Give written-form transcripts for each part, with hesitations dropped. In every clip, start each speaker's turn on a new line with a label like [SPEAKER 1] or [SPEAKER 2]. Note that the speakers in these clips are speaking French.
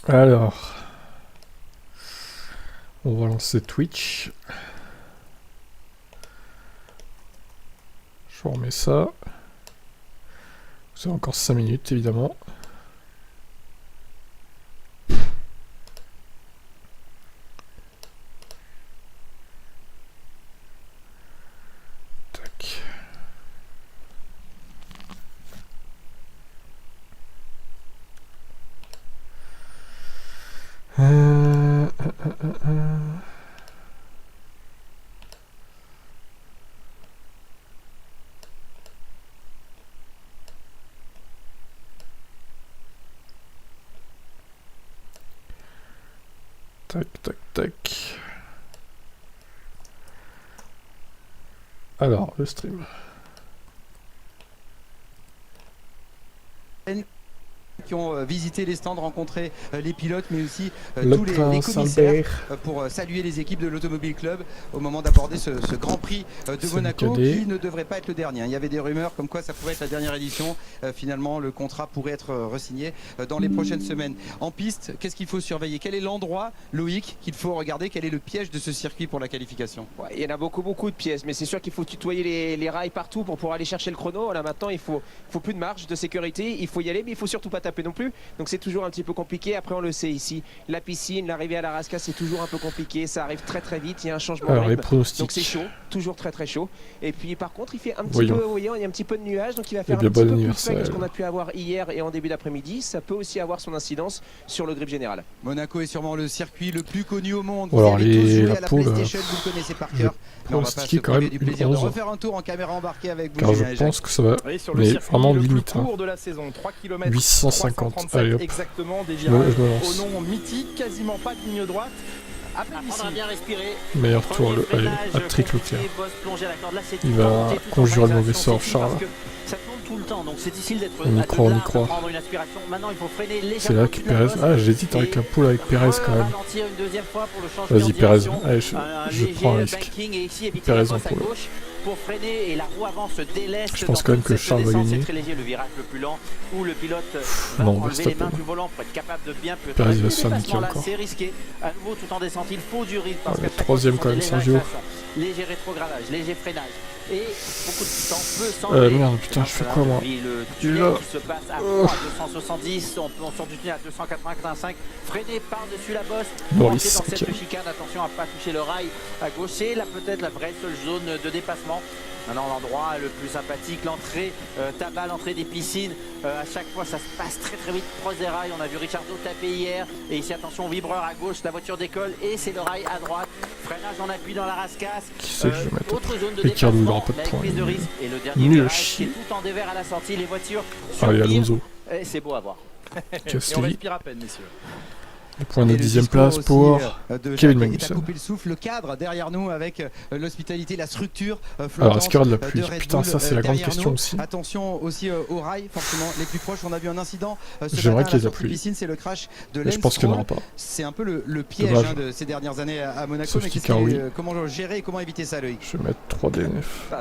[SPEAKER 1] Alors, on va lancer Twitch. Je vous remets ça. Vous avez encore 5 minutes, évidemment. Tac. Tac, tac, tac. Alors, le stream.
[SPEAKER 2] Qui ont visité les stands, rencontré les pilotes, mais aussi tous les commissaires pour saluer les équipes de l'Automobile Club au moment d'aborder ce Grand Prix de Monaco qui ne devrait pas être le dernier. Il y avait des rumeurs comme quoi ça pouvait être la dernière édition. Finalement, le contrat pourrait être re-signé dans les prochaines semaines. En piste, qu'est-ce qu'il faut surveiller? Quel est l'endroit, Loïc, qu'il faut regarder? Quel est le piège de ce circuit pour la qualification?
[SPEAKER 3] Ouais, il y en a beaucoup de pièges, mais c'est sûr qu'il faut tutoyer les rails partout pour pouvoir aller chercher le chrono. Là maintenant, il faut plus de marge de sécurité, il faut y aller, mais il faut surtout pas taper non plus. Donc c'est toujours un petit peu compliqué. Après, on le sait ici, la piscine, l'arrivée à la Rasca, c'est toujours un peu compliqué. Ça arrive très vite. Il y a un changement de rythme. Donc c'est chaud, toujours très chaud. Et puis par contre, il fait un petit peu, vous voyez, il y a un petit peu de nuages, donc il va faire un petit peu plus frais que ce qu'on a pu avoir hier et en début d'après-midi. Ça peut aussi avoir son incidence sur le grip général.
[SPEAKER 2] Monaco est sûrement le circuit le plus connu au monde.
[SPEAKER 1] Bon, alors
[SPEAKER 2] vous avez
[SPEAKER 1] la
[SPEAKER 2] à la
[SPEAKER 1] poule,
[SPEAKER 2] PlayStation, vous le connaissez par cœur. Mais on va pas se priver du plaisir de refaire un tour en caméra embarquée avec vous.
[SPEAKER 1] Car je pense que ça va, mais vraiment limite.
[SPEAKER 4] Le plus court de la saison, 3 km
[SPEAKER 1] 850. Allez hop.
[SPEAKER 4] Exactement, des
[SPEAKER 1] Je me
[SPEAKER 4] virages
[SPEAKER 1] lance.
[SPEAKER 4] au nom mythique, quasiment pas de ligne droite.
[SPEAKER 5] Apprendre à bien respirer.
[SPEAKER 1] Meilleur tour, allez, hat-trick Leclerc. Il va conjurer le mauvais sort, Charles.
[SPEAKER 5] Ça tourne tout le temps, donc c'est difficile d'être
[SPEAKER 1] On y croit, on y croit.
[SPEAKER 5] prendre une aspiration. Maintenant, il faut freiner légèrement.
[SPEAKER 1] C'est là que Pérez. Ah, j'hésite avec la poule avec Pérez quand même. Vas-y, Pérez. Allez, je prends un risque. Pérez en poule.
[SPEAKER 5] Pour freiner et la roue avant se délaisse.
[SPEAKER 1] Je pense quand même que Charles va gagner.
[SPEAKER 5] C'est très léger le virage le plus lent où le pilote va
[SPEAKER 1] Non,
[SPEAKER 5] enlever les mains
[SPEAKER 1] Verstappen.
[SPEAKER 5] du volant pour être capable de bien
[SPEAKER 1] Pérez va se faire niquer encore.
[SPEAKER 5] C'est risqué. À nouveau tout en descente, il faut du rythme parce
[SPEAKER 1] Ouais,
[SPEAKER 5] que chaque
[SPEAKER 1] troisième
[SPEAKER 5] fois,
[SPEAKER 1] quand même,
[SPEAKER 5] ce sont des
[SPEAKER 1] Sergio.
[SPEAKER 5] élévations. Léger rétrogradage, léger freinage et beaucoup de temps peut s'enlever.
[SPEAKER 1] Merde, putain, je fais quoi moi?
[SPEAKER 5] Le
[SPEAKER 1] Tu
[SPEAKER 5] tunnel
[SPEAKER 1] l'as.
[SPEAKER 5] qui se passe à 270, on sort du tunnel à 285, freiné par-dessus la bosse.
[SPEAKER 1] Bon,
[SPEAKER 5] Entrez
[SPEAKER 1] les
[SPEAKER 5] dans cette
[SPEAKER 1] 5e.
[SPEAKER 5] chicane, attention à ne pas toucher le rail à gauche, c'est là peut-être la vraie seule zone de dépassement. Maintenant l'endroit le plus sympathique, l'entrée tabac, l'entrée des piscines, à chaque fois ça se passe très vite proche des rails. On a vu Ricciardo taper hier et ici attention vibreur à gauche, la voiture décolle et c'est le rail à droite, freinage en appui dans la rascasse.
[SPEAKER 1] Qui c'est que je vais mettre?
[SPEAKER 5] Autre zone de
[SPEAKER 1] Ricciardo, il
[SPEAKER 5] dépassement
[SPEAKER 1] aura pas de
[SPEAKER 5] avec
[SPEAKER 1] points.
[SPEAKER 5] prise de risque et le dernier
[SPEAKER 1] Nul à
[SPEAKER 5] virage qui
[SPEAKER 1] chier.
[SPEAKER 5] est tout en dévers à la sortie, les voitures
[SPEAKER 1] Allez,
[SPEAKER 5] survivent.
[SPEAKER 1] Alonso.
[SPEAKER 5] Et c'est beau à voir.
[SPEAKER 4] Et on
[SPEAKER 1] Casse-les.
[SPEAKER 4] respire à peine, messieurs.
[SPEAKER 1] Le point de
[SPEAKER 2] Et le
[SPEAKER 1] 10e
[SPEAKER 2] discours
[SPEAKER 1] place
[SPEAKER 2] aussi,
[SPEAKER 1] pour
[SPEAKER 2] de
[SPEAKER 1] Kevin
[SPEAKER 2] Jacques
[SPEAKER 1] Magnussen.
[SPEAKER 2] est à couper le souffle, le cadre derrière nous avec l'hospitalité, la structure flottante.
[SPEAKER 1] Alors, est-ce qu'il y aura de la pluie?
[SPEAKER 2] Red
[SPEAKER 1] Putain,
[SPEAKER 2] Bull,
[SPEAKER 1] ça c'est la grande
[SPEAKER 2] derrière
[SPEAKER 1] question
[SPEAKER 2] nous.
[SPEAKER 1] aussi.
[SPEAKER 2] Attention aussi aux rails, forcément les plus proches. On a vu un incident ce
[SPEAKER 1] J'aimerais
[SPEAKER 2] matin
[SPEAKER 1] qu'il y ait
[SPEAKER 2] à
[SPEAKER 1] de
[SPEAKER 2] la
[SPEAKER 1] la
[SPEAKER 2] sortie
[SPEAKER 1] pluie.
[SPEAKER 2] piscine, c'est le crash de
[SPEAKER 1] Mais je
[SPEAKER 2] Lance
[SPEAKER 1] pense qu'il n'y en
[SPEAKER 2] Stroll.
[SPEAKER 1] aura pas.
[SPEAKER 2] C'est un peu le piège
[SPEAKER 1] Dommage.
[SPEAKER 2] de ces dernières années à Monaco.
[SPEAKER 1] Sauf
[SPEAKER 2] Mais
[SPEAKER 1] si
[SPEAKER 2] qu'est-ce que,
[SPEAKER 1] oui.
[SPEAKER 2] comment gérer et comment éviter ça, Loïc?
[SPEAKER 1] Je vais mettre 3 DNF.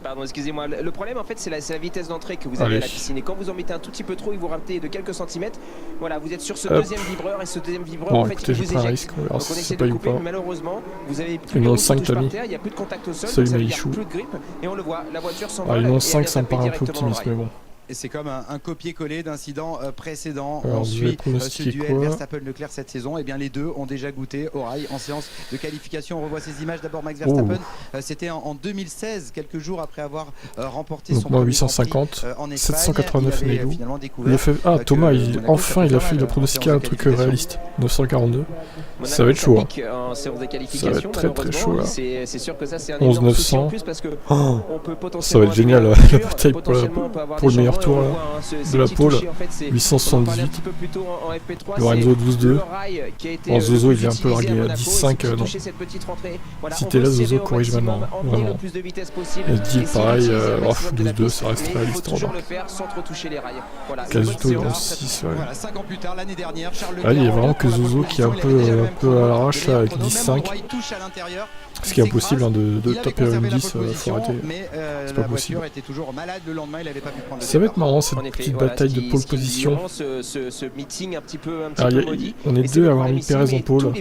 [SPEAKER 3] Pardon, excusez-moi. Le problème, en fait, c'est la vitesse d'entrée que vous avez
[SPEAKER 1] Allez.
[SPEAKER 3] à la piscine. Et quand vous en mettez un tout petit peu trop, il vous ramentez de quelques centimètres. Voilà, vous êtes sur ce
[SPEAKER 1] Hop.
[SPEAKER 3] deuxième vibreur et ce deuxième vibreur,
[SPEAKER 1] Bon,
[SPEAKER 3] en fait,
[SPEAKER 1] écoutez,
[SPEAKER 3] il
[SPEAKER 1] j'ai
[SPEAKER 3] vous
[SPEAKER 1] pris un
[SPEAKER 3] éjecte.
[SPEAKER 1] risque. On verra
[SPEAKER 3] Donc
[SPEAKER 1] si
[SPEAKER 3] on
[SPEAKER 1] c'est
[SPEAKER 3] essaie de
[SPEAKER 1] paye ou
[SPEAKER 3] couper,
[SPEAKER 1] pas.
[SPEAKER 3] mais malheureusement, vous avez plus
[SPEAKER 1] Une
[SPEAKER 3] de roues
[SPEAKER 1] 11-5
[SPEAKER 3] qui touchent par
[SPEAKER 1] Tami.
[SPEAKER 3] terre, il n'y a plus de contact au sol,
[SPEAKER 1] Salut,
[SPEAKER 3] donc ça veut dire
[SPEAKER 1] Maïchou.
[SPEAKER 3] plus de grip. Et on le voit, la voiture
[SPEAKER 1] Ah,
[SPEAKER 3] s'envole.
[SPEAKER 1] une
[SPEAKER 3] et elle
[SPEAKER 1] 11-5, ça me
[SPEAKER 3] tape
[SPEAKER 1] paraît un peu
[SPEAKER 3] directement dans le
[SPEAKER 1] optimiste,
[SPEAKER 3] rail.
[SPEAKER 1] mais bon.
[SPEAKER 2] Et c'est comme un copier-coller d'incidents précédents.
[SPEAKER 1] Alors,
[SPEAKER 2] On
[SPEAKER 1] vous
[SPEAKER 2] suit
[SPEAKER 1] avez
[SPEAKER 2] ce
[SPEAKER 1] pronostiqué
[SPEAKER 2] duel
[SPEAKER 1] quoi?
[SPEAKER 2] Verstappen-Leclerc cette saison. Et bien les deux ont déjà goûté au rail en séance de qualification. On revoit ces images. D'abord Max Verstappen. C'était en 2016, quelques jours après avoir remporté
[SPEAKER 1] Donc
[SPEAKER 2] son
[SPEAKER 1] moi
[SPEAKER 2] premier Grand
[SPEAKER 1] 850,
[SPEAKER 2] Prix, en Espagne.
[SPEAKER 1] 789
[SPEAKER 2] Il avait
[SPEAKER 1] Nailou.
[SPEAKER 2] finalement
[SPEAKER 1] Il a
[SPEAKER 2] découvert
[SPEAKER 1] fait... Ah,
[SPEAKER 2] que
[SPEAKER 1] Thomas,
[SPEAKER 2] Monaco,
[SPEAKER 1] enfin
[SPEAKER 2] ça
[SPEAKER 1] il a
[SPEAKER 2] fait
[SPEAKER 1] fait
[SPEAKER 2] pas
[SPEAKER 1] le
[SPEAKER 2] mal
[SPEAKER 1] pronostiqué
[SPEAKER 2] en
[SPEAKER 1] un
[SPEAKER 2] séance de
[SPEAKER 1] truc
[SPEAKER 2] qualification.
[SPEAKER 1] réaliste. 942.
[SPEAKER 3] Monaco,
[SPEAKER 1] Ça va être chaud. Hein.
[SPEAKER 3] pique en séance de qualification.
[SPEAKER 1] Ça va être très, très chaud, là.
[SPEAKER 3] C'est sûr que ça, c'est un
[SPEAKER 1] 11
[SPEAKER 3] énorme souci
[SPEAKER 1] 900.
[SPEAKER 3] en plus parce que
[SPEAKER 1] Oh,
[SPEAKER 3] on peut
[SPEAKER 1] ça
[SPEAKER 3] potentiellement
[SPEAKER 1] va être génial
[SPEAKER 3] avec
[SPEAKER 1] la
[SPEAKER 3] voiture,
[SPEAKER 1] bataille
[SPEAKER 3] potentiellement, on peut avoir
[SPEAKER 1] pour le
[SPEAKER 3] des
[SPEAKER 1] meilleur
[SPEAKER 3] changements,
[SPEAKER 1] tour
[SPEAKER 3] et on
[SPEAKER 1] là,
[SPEAKER 3] voit, hein, ces
[SPEAKER 1] de la
[SPEAKER 3] petits
[SPEAKER 1] pole.
[SPEAKER 3] touchés, en fait, c'est- on en parlait un
[SPEAKER 1] 878.
[SPEAKER 3] petit peu plus tôt en FP3,
[SPEAKER 1] Lorenzo
[SPEAKER 3] c'est
[SPEAKER 1] 12-2.
[SPEAKER 3] le rail qui a été
[SPEAKER 1] Bon, Zozo,
[SPEAKER 3] le
[SPEAKER 1] il est
[SPEAKER 3] plus
[SPEAKER 1] un peu
[SPEAKER 3] utilisé
[SPEAKER 1] largué à
[SPEAKER 3] Monaco,
[SPEAKER 1] 10-5,
[SPEAKER 3] il faut
[SPEAKER 1] non.
[SPEAKER 3] toucher cette petite rentrée. Voilà,
[SPEAKER 1] Si
[SPEAKER 3] on
[SPEAKER 1] t'es
[SPEAKER 3] peut
[SPEAKER 1] là, Zozo,
[SPEAKER 3] serrer au
[SPEAKER 1] corrige
[SPEAKER 3] maximum,
[SPEAKER 1] maintenant,
[SPEAKER 3] emmener
[SPEAKER 1] vraiment.
[SPEAKER 3] le plus de vitesse possible.
[SPEAKER 1] Et Deal,
[SPEAKER 3] essayer
[SPEAKER 1] pareil,
[SPEAKER 3] d'utiliser un maximum de la
[SPEAKER 1] 12-2,
[SPEAKER 3] piste,
[SPEAKER 1] ça reste
[SPEAKER 3] mais il faut
[SPEAKER 1] réaliste,
[SPEAKER 3] toujours
[SPEAKER 1] vraiment.
[SPEAKER 3] le faire sans trop toucher les rails. Voilà, c'est
[SPEAKER 1] Casuto,
[SPEAKER 3] une
[SPEAKER 1] il
[SPEAKER 3] bonne
[SPEAKER 1] en
[SPEAKER 3] séance.
[SPEAKER 1] 6, ouais.
[SPEAKER 2] Voilà, 5 ans plus tard, l'année dernière, Charles
[SPEAKER 1] Ah, il y a
[SPEAKER 2] Leclerc
[SPEAKER 1] vraiment
[SPEAKER 2] revient
[SPEAKER 1] que
[SPEAKER 2] pour la
[SPEAKER 1] Zozo qui est un
[SPEAKER 2] position. Il avait déjà le même
[SPEAKER 1] peu à
[SPEAKER 2] chrono,
[SPEAKER 1] l'arrache
[SPEAKER 2] le
[SPEAKER 1] là
[SPEAKER 2] meilleur
[SPEAKER 1] avec
[SPEAKER 2] chrono, même
[SPEAKER 1] 10-5.
[SPEAKER 2] endroit, il touche à l'intérieur.
[SPEAKER 1] Ce qui est impossible hein, de
[SPEAKER 2] Il avait
[SPEAKER 1] taper à
[SPEAKER 2] conservé
[SPEAKER 1] une
[SPEAKER 2] la
[SPEAKER 1] 10,
[SPEAKER 2] pole
[SPEAKER 1] faut
[SPEAKER 2] position,
[SPEAKER 1] arrêter.
[SPEAKER 2] mais
[SPEAKER 1] C'est pas
[SPEAKER 2] la
[SPEAKER 1] possible.
[SPEAKER 2] voiture était toujours malade le lendemain, il n'avait pas pu prendre le
[SPEAKER 1] Ça va être être marrant cette petite bataille de pole position.
[SPEAKER 3] Ce meeting un petit peu maudit.
[SPEAKER 1] On est deux à avoir mis Perez en pole.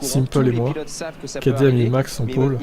[SPEAKER 1] Simple et moi. Cadet a mis Max en pole.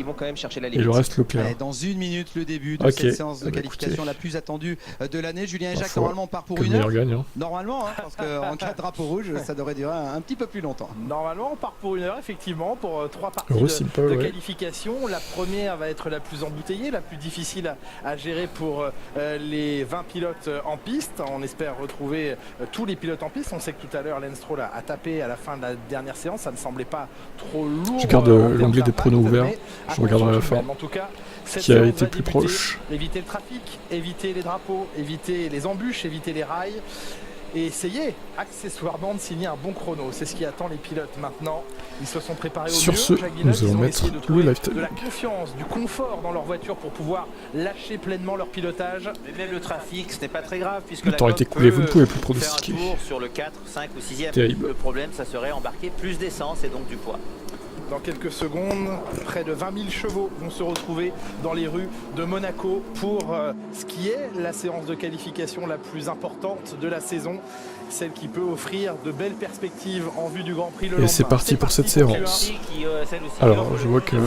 [SPEAKER 1] Et le reste Leclerc.
[SPEAKER 2] Dans une minute, le début de cette séance de qualification la plus attendue de l'année. Julien et Jacques, normalement, part pour une heure. Normalement, parce qu'en cas de drapeau rouge, ça devrait durer un petit peu plus longtemps.
[SPEAKER 4] Normalement, on part pour une heure, effectivement, pour 3 parties de qualification. La première va être la plus embouteillée, la plus difficile à gérer pour les 20 pilotes en piste. On espère retrouver tous les pilotes en piste. On sait que tout à l'heure, Lance Stroll a tapé à la fin de la dernière séance. Ça ne semblait pas trop lourd.
[SPEAKER 1] Je garde l'onglet des pronos ouvert. Je regarderai la fin.
[SPEAKER 4] En tout cas,
[SPEAKER 1] qui a été plus proche.
[SPEAKER 4] Éviter le trafic, éviter les drapeaux, éviter les embûches, éviter les rails. Et essayer accessoirement de signer un bon chrono. C'est ce qui attend les pilotes maintenant. Ils se sont préparés au mieux.
[SPEAKER 1] Sur ce, nous allons mettre le live
[SPEAKER 4] de la confiance, du confort dans leur voiture pour pouvoir lâcher pleinement leur pilotage.
[SPEAKER 5] Mais même le trafic, ce n'est pas très grave puisque
[SPEAKER 1] le temps a été coulé, vous ne pouvez plus pronostiquer.
[SPEAKER 5] Sur le 4, 5 ou 6e.
[SPEAKER 1] Terrible.
[SPEAKER 5] Le problème, ça serait embarquer plus d'essence et donc du poids.
[SPEAKER 4] Dans quelques secondes, près de 20 000 chevaux vont se retrouver dans les rues de Monaco pour ce qui est la séance de qualification la plus importante de la saison. Celle qui peut offrir de belles perspectives en vue du Grand Prix le lendemain.
[SPEAKER 1] Et c'est parti pour cette séance. Alors, je vois que...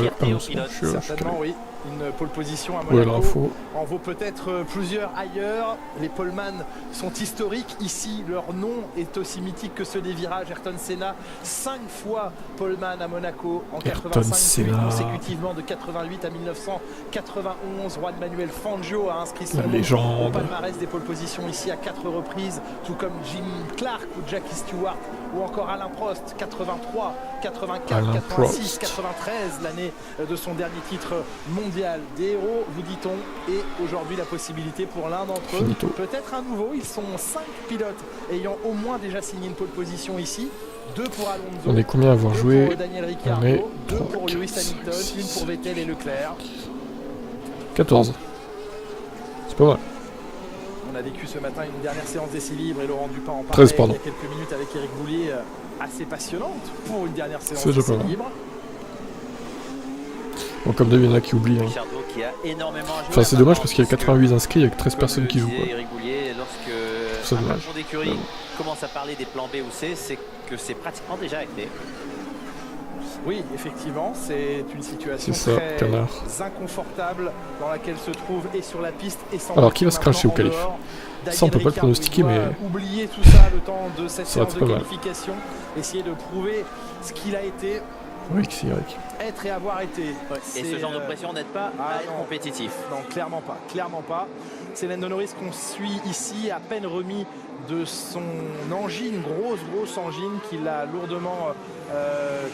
[SPEAKER 4] certainement, oui. Une pole position à Monaco en vaut peut-être plusieurs ailleurs. Les poleman sont historiques. Ici, leur nom est aussi mythique que ceux des virages. Ayrton Senna, 5 fois poleman à Monaco en 85, consécutivement de 88 à 1991. Juan Manuel Fangio a inscrit son nom au palmarès des pole positions ici à 4 reprises, tout comme Jim Clark ou Jackie Stewart ou encore Alain Prost, 83, 84, 86, 93, l'année de son dernier titre mondial. Des héros, vous dit-on, et aujourd'hui la possibilité pour l'un d'entre eux, peut-être un nouveau. Ils sont 5 pilotes ayant au moins déjà signé une pole position ici. 2 pour Alonso,
[SPEAKER 1] on est combien à avoir joué?
[SPEAKER 4] Pour Daniel Ricciardo, 2 pour Lewis Hamilton, 1 pour Vettel et Leclerc.
[SPEAKER 1] 14. C'est pas mal.
[SPEAKER 4] On a vécu ce matin une dernière séance d'essai libre et Laurent Dupin en parlait
[SPEAKER 1] 13, pardon.
[SPEAKER 4] il y a quelques minutes avec Eric Boulier, assez passionnante pour une dernière séance d'essai libre.
[SPEAKER 1] Bon, comme d'habitude, il y en a qui oublient. Enfin, c'est dommage parce qu'il y a 88 inscrits avec 13 personnes qui jouent.
[SPEAKER 5] Eric Boulier, lorsque un patron d'écurie commence à parler des plans B ou C, c'est que c'est pratiquement déjà acté.
[SPEAKER 4] Oui, effectivement, c'est une situation très inconfortable dans laquelle se trouve et sur la piste et sans.
[SPEAKER 1] Alors, qui va se cracher au qualif? Ça, on peut pas le pronostiquer, mais
[SPEAKER 4] oublier tout ça le temps de cette séance de qualification, essayer de prouver ce qu'il a été.
[SPEAKER 1] Oui, c'est vrai.
[SPEAKER 4] Être et avoir été.
[SPEAKER 5] Et ce genre de pression n'aide pas à être compétitif.
[SPEAKER 4] Non, clairement pas. Clairement pas. C'est Lando Norris qu'on suit ici, à peine remis de son angine, grosse angine, qui l'a lourdement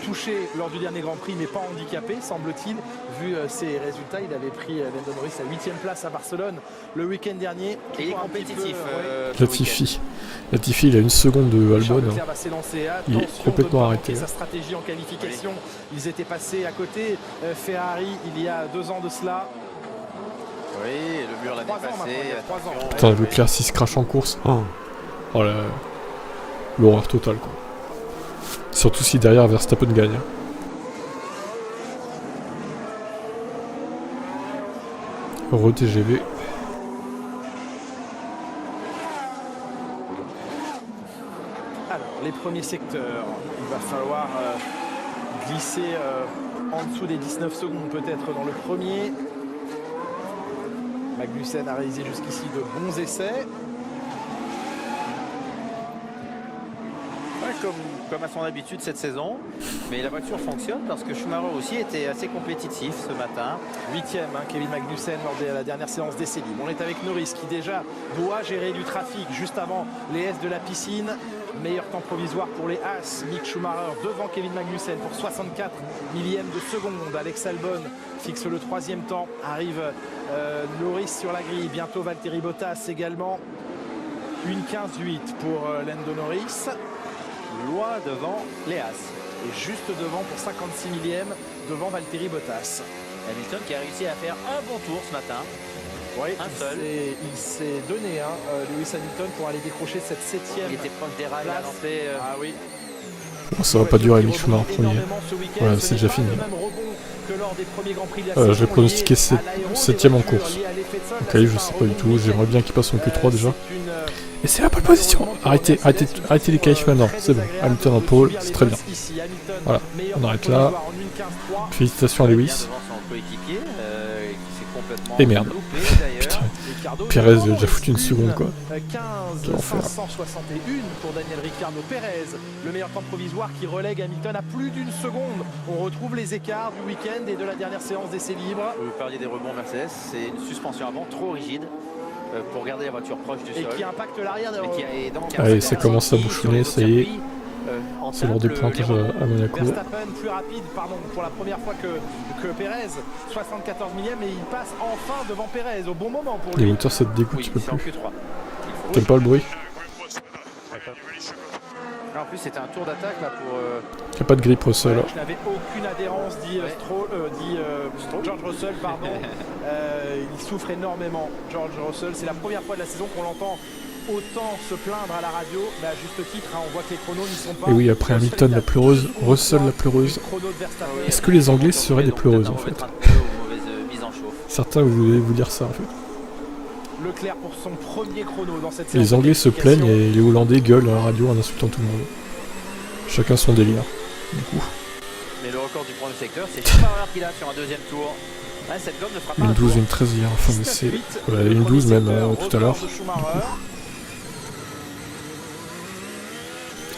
[SPEAKER 4] touché lors du dernier Grand Prix, mais pas handicapé, semble-t-il. Vu ses résultats, il avait pris Lando Norris à 8e place à Barcelone le week-end dernier.
[SPEAKER 5] Et il est compétitif.
[SPEAKER 1] Latifi, il a 1 seconde de Albon. Il est complètement arrêté.
[SPEAKER 4] Sa stratégie en qualification, ils étaient passés à côté. Ferrari, il y a 2 ans de cela.
[SPEAKER 5] Oui, le mur l'a dépassé.
[SPEAKER 4] 3 ans.
[SPEAKER 1] Putain, Leclerc s'il se crache en course. Oh là, l'horreur totale quoi. Surtout si derrière Verstappen gagne. Heureux TGV.
[SPEAKER 4] Alors, les premiers secteurs, il va falloir glisser en dessous des 19 secondes peut-être dans le premier. Magnussen a réalisé jusqu'ici de bons essais.
[SPEAKER 5] Comme à son habitude cette saison, mais la voiture fonctionne parce que Schumacher aussi était assez compétitif ce matin.
[SPEAKER 4] 8e, Kevin Magnussen lors de la dernière séance d'essai libre. On est avec Norris qui déjà doit gérer du trafic juste avant les S de la piscine. Meilleur temps provisoire pour les As. Mick Schumacher devant Kevin Magnussen pour 64 millièmes de seconde. Alex Albon fixe le 3e temps. Arrive Norris sur la grille. Bientôt Valtteri Bottas également. 1:15.8 pour Lando Norris.
[SPEAKER 5] Loin devant les As.
[SPEAKER 4] Et juste devant pour 56 millièmes devant Valtteri Bottas.
[SPEAKER 5] Hamilton qui a réussi à faire un bon tour ce matin.
[SPEAKER 4] Oui, il s'est donné Lewis Hamilton pour aller décrocher cette 7e.
[SPEAKER 5] Il était proche des rails à l'entrée.
[SPEAKER 4] Ah oui.
[SPEAKER 1] Bon, ça va pas durer Mick Schumacher premier. Voilà, c'est déjà fini. Je vais pronostiquer 7ème en course. Ok, je sais pas du tout, j'aimerais bien qu'il passe en Q3 déjà. Et c'est la pole position. Arrêtez les caches maintenant, c'est bon. Hamilton en pole, c'est très bien. Voilà, on arrête là. Félicitations à Lewis. Et merde. Putain, Perez il a déjà foutu une seconde quoi.
[SPEAKER 4] 15,561 pour Daniel Ricciardo. Perez, le meilleur temps provisoire qui relègue Hamilton à plus d'une seconde. On retrouve les écarts du week-end et de la dernière séance d'essai libre.
[SPEAKER 5] Vous parliez des rebonds Mercedes, c'est une suspension avant trop rigide pour garder la voiture proche du sol.
[SPEAKER 4] Et qui impacte l'arrière de
[SPEAKER 1] Allez, ça commence à bouchonner, ça y est. C'est l'heure des pointages à Monaco.
[SPEAKER 4] Verstappen plus rapide, pardon, pour la première fois que Perez, 74 millième, et il passe enfin devant Perez au bon moment pour lui.
[SPEAKER 1] Les moteurs ça te dégoûte, tu peux plus. T'aimes pas le bruit?
[SPEAKER 3] En plus c'était un tour d'attaque là pour...
[SPEAKER 1] Y'a pas de grippe Russell.
[SPEAKER 4] Je n'avais aucune adhérence, dit George Russell, pardon. Il souffre énormément, George Russell. C'est la première fois de la saison qu'on l'entend autant se plaindre à la radio, mais à juste titre, hein, on voit que les chronos n'y sont pas.
[SPEAKER 1] Et oui, après Hamilton la pleureuse, Russell la pleureuse. Est-ce que les Anglais seraient des pleureuses en fait? Certains voulaient vous dire ça en fait.
[SPEAKER 4] Leclerc pour son premier chrono dans cette
[SPEAKER 1] Les Anglais se plaignent et les Hollandais gueulent à la radio en insultant tout le monde. Chacun son délire, du coup.
[SPEAKER 5] Mais le record du premier secteur, c'est Schumacher qui l'a sur un deuxième tour. Ouais, cette gomme ne fera pas
[SPEAKER 1] Une 12 et une 13 hier, enfin mais c'est... Ouais, une 12 même tout à l'heure.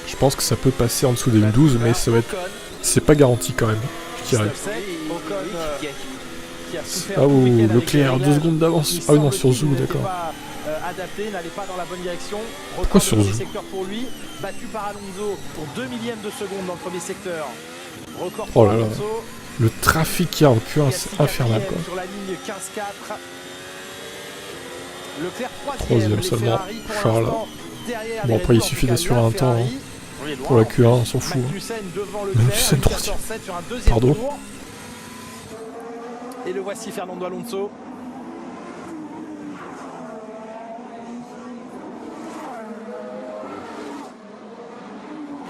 [SPEAKER 1] Je pense que ça peut passer en dessous des 12, mais ça va être... C'est pas garanti quand même, je dirais. Ah ouh, Leclerc, 2 secondes d'avance. Ah non, sur Zou, d'accord.
[SPEAKER 4] Adapté, n'allait pas dans la bonne direction.
[SPEAKER 1] Pourquoi sur Zou?
[SPEAKER 4] Secteur pour lui, battu par Alonso pour 2 millièmes de seconde dans le premier secteur. Record
[SPEAKER 1] oh là là, le trafic qu'il y a en Q1, c'est infernal quoi.
[SPEAKER 4] Sur la ligne 15-4. Leclerc
[SPEAKER 1] 3ème seulement, Charles. Bon après il suffit d'assurer un temps hein. Pour la Q1, on s'en fout. Magnussen 3ème. Pardon.
[SPEAKER 4] Et le voici Fernando Alonso.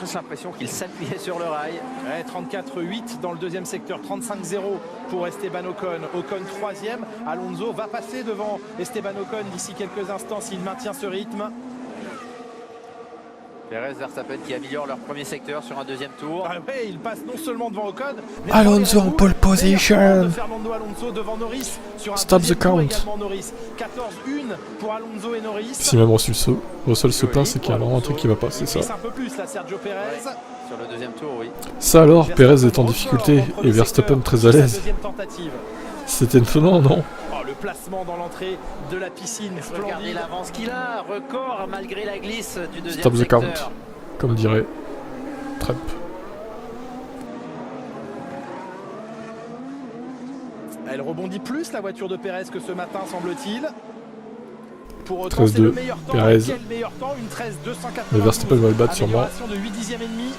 [SPEAKER 5] J'ai l'impression qu'il s'appuyait sur le rail.
[SPEAKER 4] Ouais, 34-8 dans le deuxième secteur, 35-0 pour Esteban Ocon. Ocon 3ème. Alonso va passer devant Esteban Ocon d'ici quelques instants s'il maintient ce rythme.
[SPEAKER 5] Perez, Verstappen qui améliore leur premier secteur sur un deuxième tour.
[SPEAKER 4] Ah ouais, il passe non seulement devant Ocon, mais
[SPEAKER 1] Alonso en pole position.
[SPEAKER 4] Fernando Alonso devant Norris sur un
[SPEAKER 1] stop the count.
[SPEAKER 4] 14-1 pour Alonso et Norris.
[SPEAKER 1] Si même Russell se plaint, c'est qu'il y a vraiment un truc qui va pas, c'est ça.
[SPEAKER 4] Un peu plus là, Sergio Perez.
[SPEAKER 5] Sur le deuxième tour, oui.
[SPEAKER 1] Ça alors, Perez est en difficulté et Verstappen très à l'aise. C'était étonnant, non?
[SPEAKER 4] Le placement dans l'entrée de la piscine.
[SPEAKER 5] Regardez l'avance qu'il a, record malgré la glisse du deuxième
[SPEAKER 1] stop the
[SPEAKER 5] secteur.
[SPEAKER 1] count, comme dirait Trump.
[SPEAKER 4] Elle rebondit plus la voiture de Perez que ce matin semble-t-il. Pour autant, c'est le meilleur temps.
[SPEAKER 1] Perez.
[SPEAKER 4] Quel meilleur temps? Une 13 280.
[SPEAKER 1] Mais Verstappen va le battre sûrement.
[SPEAKER 4] De 8 dixièmes et demi.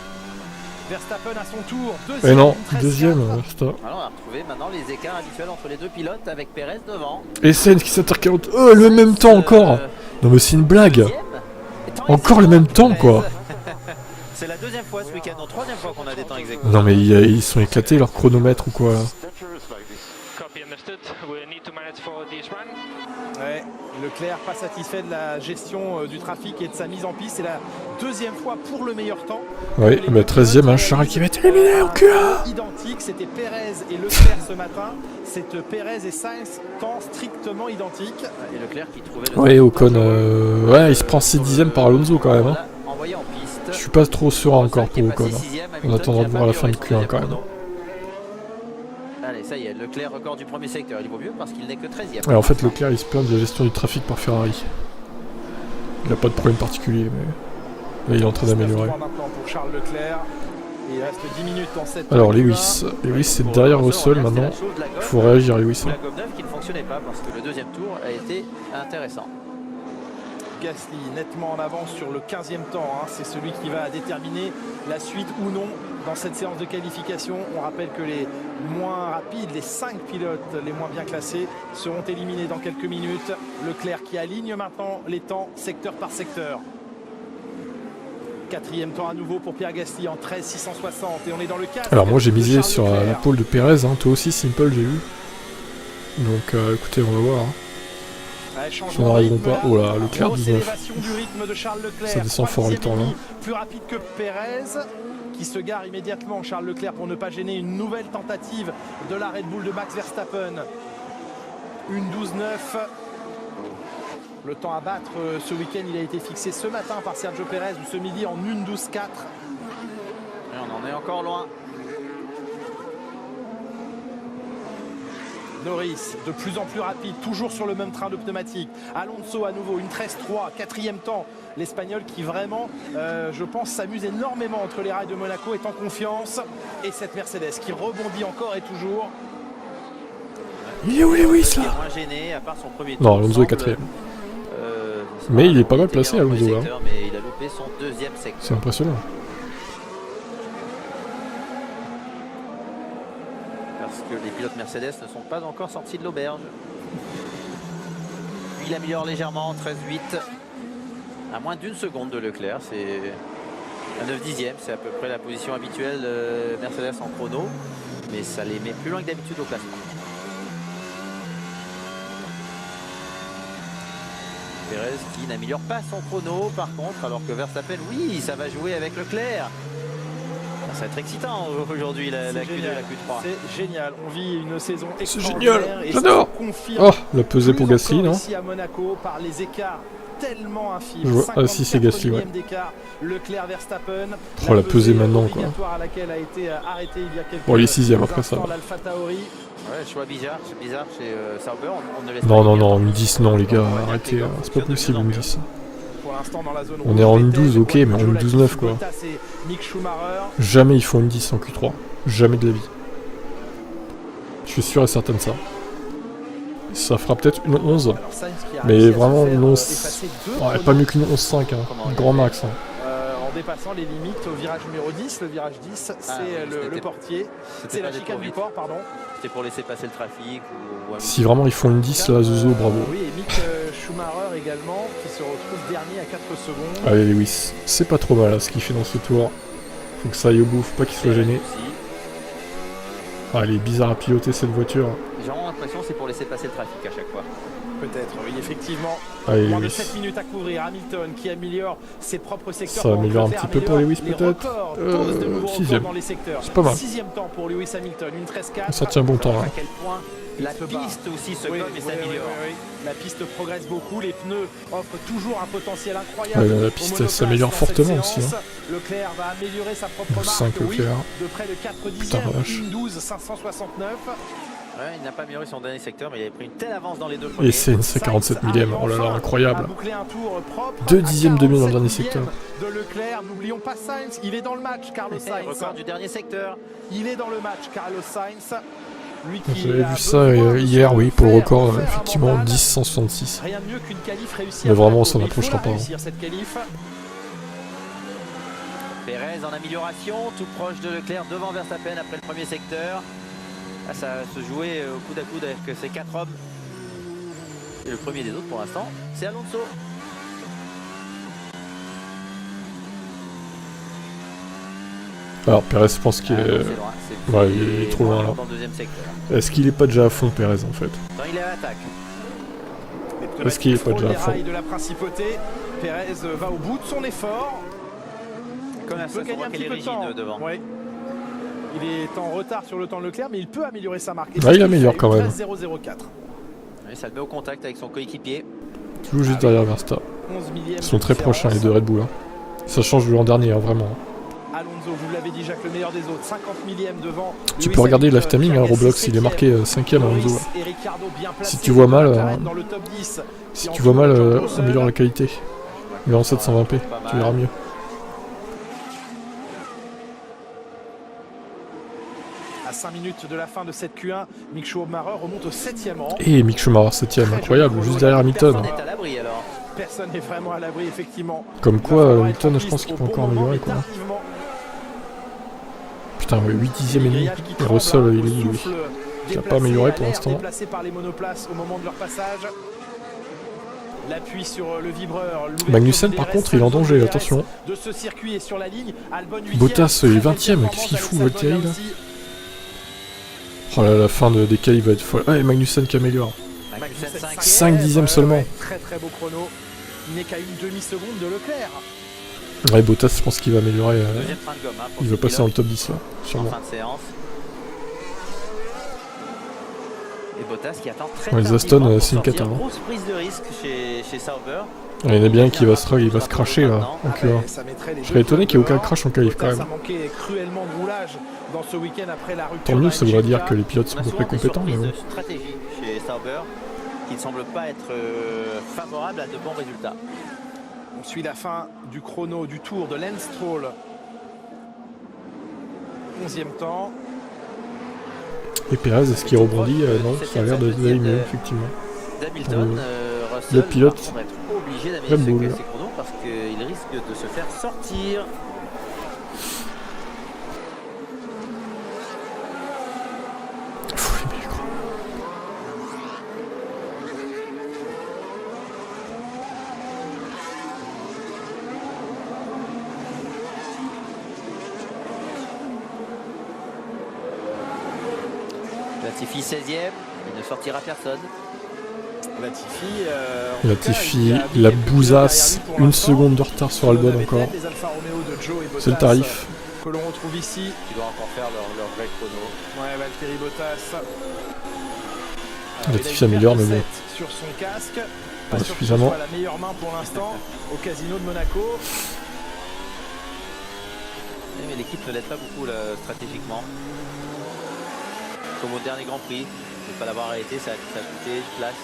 [SPEAKER 4] Verstappen à son tour,
[SPEAKER 1] deuxième. Mais non, deuxième.
[SPEAKER 5] Alors on a retrouvé maintenant les écarts habituels entre les deux pilotes avec Perez devant.
[SPEAKER 1] Et Sainz qui s'intercale. Oh, le même temps encore. Non mais c'est une blague. Encore le même temps quoi.
[SPEAKER 5] C'est la deuxième fois ce week-end, non, troisième fois qu'on a des temps exacts.
[SPEAKER 1] Non mais ils sont éclatés leur chronomètre ou quoi.
[SPEAKER 4] Ouais, Leclerc pas satisfait de la gestion du trafic et de sa mise en piste. C'est la deuxième fois pour le meilleur temps.
[SPEAKER 1] Oui, mais 13ème, un Charles qui va être éliminé en Q1.
[SPEAKER 4] Identique, c'était Perez et Leclerc ce matin. C'est Perez et Sainz, temps strictement identiques.
[SPEAKER 5] Et Leclerc qui trouvait le...
[SPEAKER 1] Oui, Ocon, ouais, il se prend 6 dixièmes par Alonso quand même. Hein. Je suis pas trop sûr encore pour Ocon. On attendra de voir la fin de Q1 quand même.
[SPEAKER 5] Allez, ça y est, Leclerc record du premier secteur, il vaut mieux parce qu'il n'est que 13ème.
[SPEAKER 1] Ouais, en fait, Leclerc il se plaint de la gestion du trafic par Ferrari. Il n'a pas de problème particulier, mais il est en train d'améliorer. Alors, Lewis c'est derrière Russell maintenant. Il faut réagir, Lewis.
[SPEAKER 5] La gomme neuve qui ne fonctionnait pas parce que le deuxième tour a été intéressant.
[SPEAKER 4] Gasly nettement en avance sur le 15e temps, hein. C'est celui qui va déterminer la suite ou non dans cette séance de qualification. On rappelle que les moins rapides, les 5 pilotes les moins bien classés seront éliminés dans quelques minutes. Leclerc qui aligne maintenant les temps secteur par secteur. 4e temps à nouveau pour Pierre Gasly en 13,660 et on est dans le casque.
[SPEAKER 1] Alors moi j'ai misé sur la pole de Pérez, hein. Toi aussi Simple j'ai vu. Donc écoutez, on va voir. Hein. Si on n'arriveront pas. Oh là, Leclerc 19. Ça descend fort le temps là.
[SPEAKER 4] Plus rapide que Pérez, qui se gare immédiatement, Charles Leclerc, pour ne pas gêner une nouvelle tentative de la Red Bull de Max Verstappen. 1,12,9. Le temps à battre ce week-end, il a été fixé ce matin par Sergio Pérez ou ce midi en 1,12,4.
[SPEAKER 5] Et on en est encore loin.
[SPEAKER 4] Norris, de plus en plus rapide, toujours sur le même train de pneumatique. Alonso à nouveau, une 13,3, 4e temps. L'Espagnol qui vraiment, je pense, s'amuse énormément entre les rails de Monaco, est en confiance. Et cette Mercedes qui rebondit encore et toujours.
[SPEAKER 1] Il est où Lewis là?
[SPEAKER 5] Gêné, à part son premier
[SPEAKER 1] non, Alonso est 4e. Mais il est pas mal placé Alonso là.
[SPEAKER 5] Mais il a loupé son 2e secteur.
[SPEAKER 1] C'est impressionnant.
[SPEAKER 5] Parce que les pilotes Mercedes ne sont pas encore sortis de l'auberge. Il améliore légèrement, 13,8. À moins d'1 seconde de Leclerc, c'est un 9/10, c'est à peu près la position habituelle de Mercedes en chrono. Mais ça les met plus loin que d'habitude au classement. Pérez qui n'améliore pas son chrono par contre, alors que Verstappen, oui, ça va jouer avec Leclerc. Ça va être excitant aujourd'hui la Q2 et la Q3.
[SPEAKER 4] C'est génial, on vit une saison
[SPEAKER 1] extraordinaire. C'est génial, j'adore. Oh, la pesée pour Gasly, non?
[SPEAKER 4] Ici à Monaco par les écarts tellement infimes.
[SPEAKER 1] Ah si, c'est Gasly, ouais.
[SPEAKER 4] Leclerc, Verstappen.
[SPEAKER 1] Oh, la pesée maintenant, quoi.
[SPEAKER 4] À laquelle a été arrêté il y a quelques
[SPEAKER 1] bon, il est 6e après ça.
[SPEAKER 5] Ouais, choix bizarre chez Sauber, on ne laisse
[SPEAKER 1] non, non, non, une 10, non les gars, arrêtez, c'est pas possible une 10. On est en une 12, ok, mais en une 12-9 quoi. Jamais ils font une 10 en Q3, jamais de la vie. Je suis sûr et certain de ça. Ça fera peut-être une 11, mais vraiment une 11, ouais, pas mieux qu'une 11-5, hein. Grand max. Hein.
[SPEAKER 4] En dépassant les limites au virage numéro 10, le virage 10 c'est le portier, c'est la chicane du port, pardon.
[SPEAKER 5] C'était pour laisser passer le trafic ou
[SPEAKER 1] si vraiment ils font une 10 là, Zozo, bravo.
[SPEAKER 4] Oui, et Mick Schumacher également qui se retrouve dernier à 4 secondes.
[SPEAKER 1] Allez Lewis, c'est pas trop mal là, ce qu'il fait dans ce tour. Faut que ça aille au bout, faut pas qu'il soit gêné. Ah, elle est bizarre à piloter cette voiture.
[SPEAKER 5] J'ai vraiment l'impression que c'est pour laisser passer le trafic à chaque fois.
[SPEAKER 4] Peut-être, oui, effectivement.
[SPEAKER 1] Allez,
[SPEAKER 4] moins
[SPEAKER 1] Lewis.
[SPEAKER 4] de 7 minutes à couvrir. Hamilton qui améliore ses propres secteurs.
[SPEAKER 1] Ça améliore un petit peu pour Lewis peut-être. 6e. C'est pas mal.
[SPEAKER 4] 6e temps pour Lewis Hamilton, une 13-4.
[SPEAKER 1] Ça tient bon temps là.
[SPEAKER 5] À quel point la piste aussi se gomme et s'améliore.
[SPEAKER 4] La piste progresse beaucoup, les pneus offrent toujours un potentiel incroyable.
[SPEAKER 1] Ouais, la piste s'améliore fortement aussi. Hein.
[SPEAKER 4] Leclerc va améliorer sa propre marque
[SPEAKER 1] 5 Leclerc.
[SPEAKER 4] de près de 4
[SPEAKER 1] Putain,
[SPEAKER 4] dixièmes, 12,569.
[SPEAKER 5] Ouais, il n'a pas amélioré son dernier secteur, mais il avait pris une telle avance dans les deux premiers.
[SPEAKER 1] Et c'est une 47 millième, oh là là, incroyable.
[SPEAKER 4] 2
[SPEAKER 1] dixièmes de mieux dans le dernier secteur.
[SPEAKER 4] De Leclerc, n'oublions pas Sainz, il est dans le match, Carlos Sainz.
[SPEAKER 5] Record du dernier secteur.
[SPEAKER 4] Il est dans le match, Carlos Sainz.
[SPEAKER 1] J'avais vu ça hier, oui, pour le record, effectivement, 10,166.
[SPEAKER 4] Rien de mieux qu'une qualif réussie.
[SPEAKER 1] Mais vraiment, on s'en approchera pas.
[SPEAKER 5] Pérez en amélioration, tout proche de Leclerc devant Verstappen après le premier secteur. Là, ça se jouait au coude à coude avec ces 4 hommes. Et le premier des autres pour l'instant, c'est Alonso.
[SPEAKER 1] Alors Pérez, je pense qu'il est... Ouais, il est trop loin là. Est-ce qu'il est pas déjà à fond Pérez en fait?
[SPEAKER 5] Non, il est à l'attaque.
[SPEAKER 1] Est-ce qu'il est pas déjà à fond?
[SPEAKER 4] De la principauté, Pérez va au bout de son effort.
[SPEAKER 5] Comme ça, on voit qu'elle est rigide devant.
[SPEAKER 4] Ouais. Il est en retard sur le temps de Leclerc, mais il peut améliorer sa marque.
[SPEAKER 1] Ouais, il améliore quand même.
[SPEAKER 4] 13,004.
[SPEAKER 5] Oui, ça le met au contact avec son coéquipier.
[SPEAKER 1] Toujours juste derrière Verstappen. Ils sont très proches hein, les deux Red Bull. Hein. Ça change de l'an dernier, hein, vraiment.
[SPEAKER 4] Alonso, vous l'avez dit, Jacques, le meilleur des autres, 50 millièmes devant.
[SPEAKER 1] Tu peux regarder le timing, hein, Roblox, il est marqué 5ème Alonso. Si tu vois mal, améliore la qualité. Mais en 720p, tu verras mieux.
[SPEAKER 4] À 5 minutes de la fin de cette Q1, Mick Schumacher remonte au 7e rang.
[SPEAKER 1] Et Mick Schumacher 7e, incroyable, juste derrière Hamilton.
[SPEAKER 5] Personne n'est à l'abri alors.
[SPEAKER 4] Personne n'est vraiment à l'abri, effectivement.
[SPEAKER 1] Comme quoi, Hamilton, je pense qu'il peut encore améliorer quoi. Putain, ouais, 8 dixièmes et demi. Et Russell, il est où lui? Il n'a pas amélioré pour l'instant.
[SPEAKER 4] L'appui sur le vibreur.
[SPEAKER 1] Magnussen par contre il est en danger, attention.
[SPEAKER 4] De ce circuit est sur la ligne. Albon
[SPEAKER 1] Bottas est 20ème, qu'est-ce qu'il fout Valtteri là? Oh là, la fin des qualifs va être folle. Ah, et Magnussen qui améliore. 5 dixièmes seulement.
[SPEAKER 4] Très très beau chrono. Il n'est qu'à une demi-seconde de Leclerc.
[SPEAKER 1] Ouais, Bottas, je pense qu'il va améliorer. Il va passer dans le top 10 là, sûrement.
[SPEAKER 5] En fin de séance. Et Bottas qui attend très
[SPEAKER 1] les Aston, c'est une cata.
[SPEAKER 5] Grosse prise de risque chez Sauber.
[SPEAKER 1] Il y en a bien qui va se cracher là, en Q1. Je serais étonné qu'il n'y ait aucun crash en qualif quand même. Tant mieux, ça voudrait dire que les pilotes sont à peu près compétents. Mais bon.
[SPEAKER 5] Stratégie chez Sauber qui ne semble pas être favorable à de bons résultats.
[SPEAKER 4] On suit la fin du chrono du tour de Lance Stroll. 11e temps.
[SPEAKER 1] Et Perez, est-ce qu'il rebondit? Non, ça a l'air d'aller mieux, effectivement. Le pilote
[SPEAKER 5] va être obligé d'améliorer ses chronos parce qu'il risque de se faire sortir. Latifi 16e, il ne sortira personne.
[SPEAKER 1] Latifi, la bousasse, une seconde de retard sur Albon encore. C'est le tarif.
[SPEAKER 4] Que l'on retrouve ici.
[SPEAKER 5] Qui doit encore faire leur vrai chrono.
[SPEAKER 4] Ouais, Valtteri Bottas.
[SPEAKER 1] Latifi améliore, mais bon.
[SPEAKER 4] Sur son casque.
[SPEAKER 1] Pas suffisamment.
[SPEAKER 4] La meilleure main pour l'instant au casino de Monaco.
[SPEAKER 5] Mais l'équipe ne l'aide pas beaucoup là, stratégiquement. Comme au dernier Grand Prix, ne pas l'avoir arrêté, ça a coûté une place.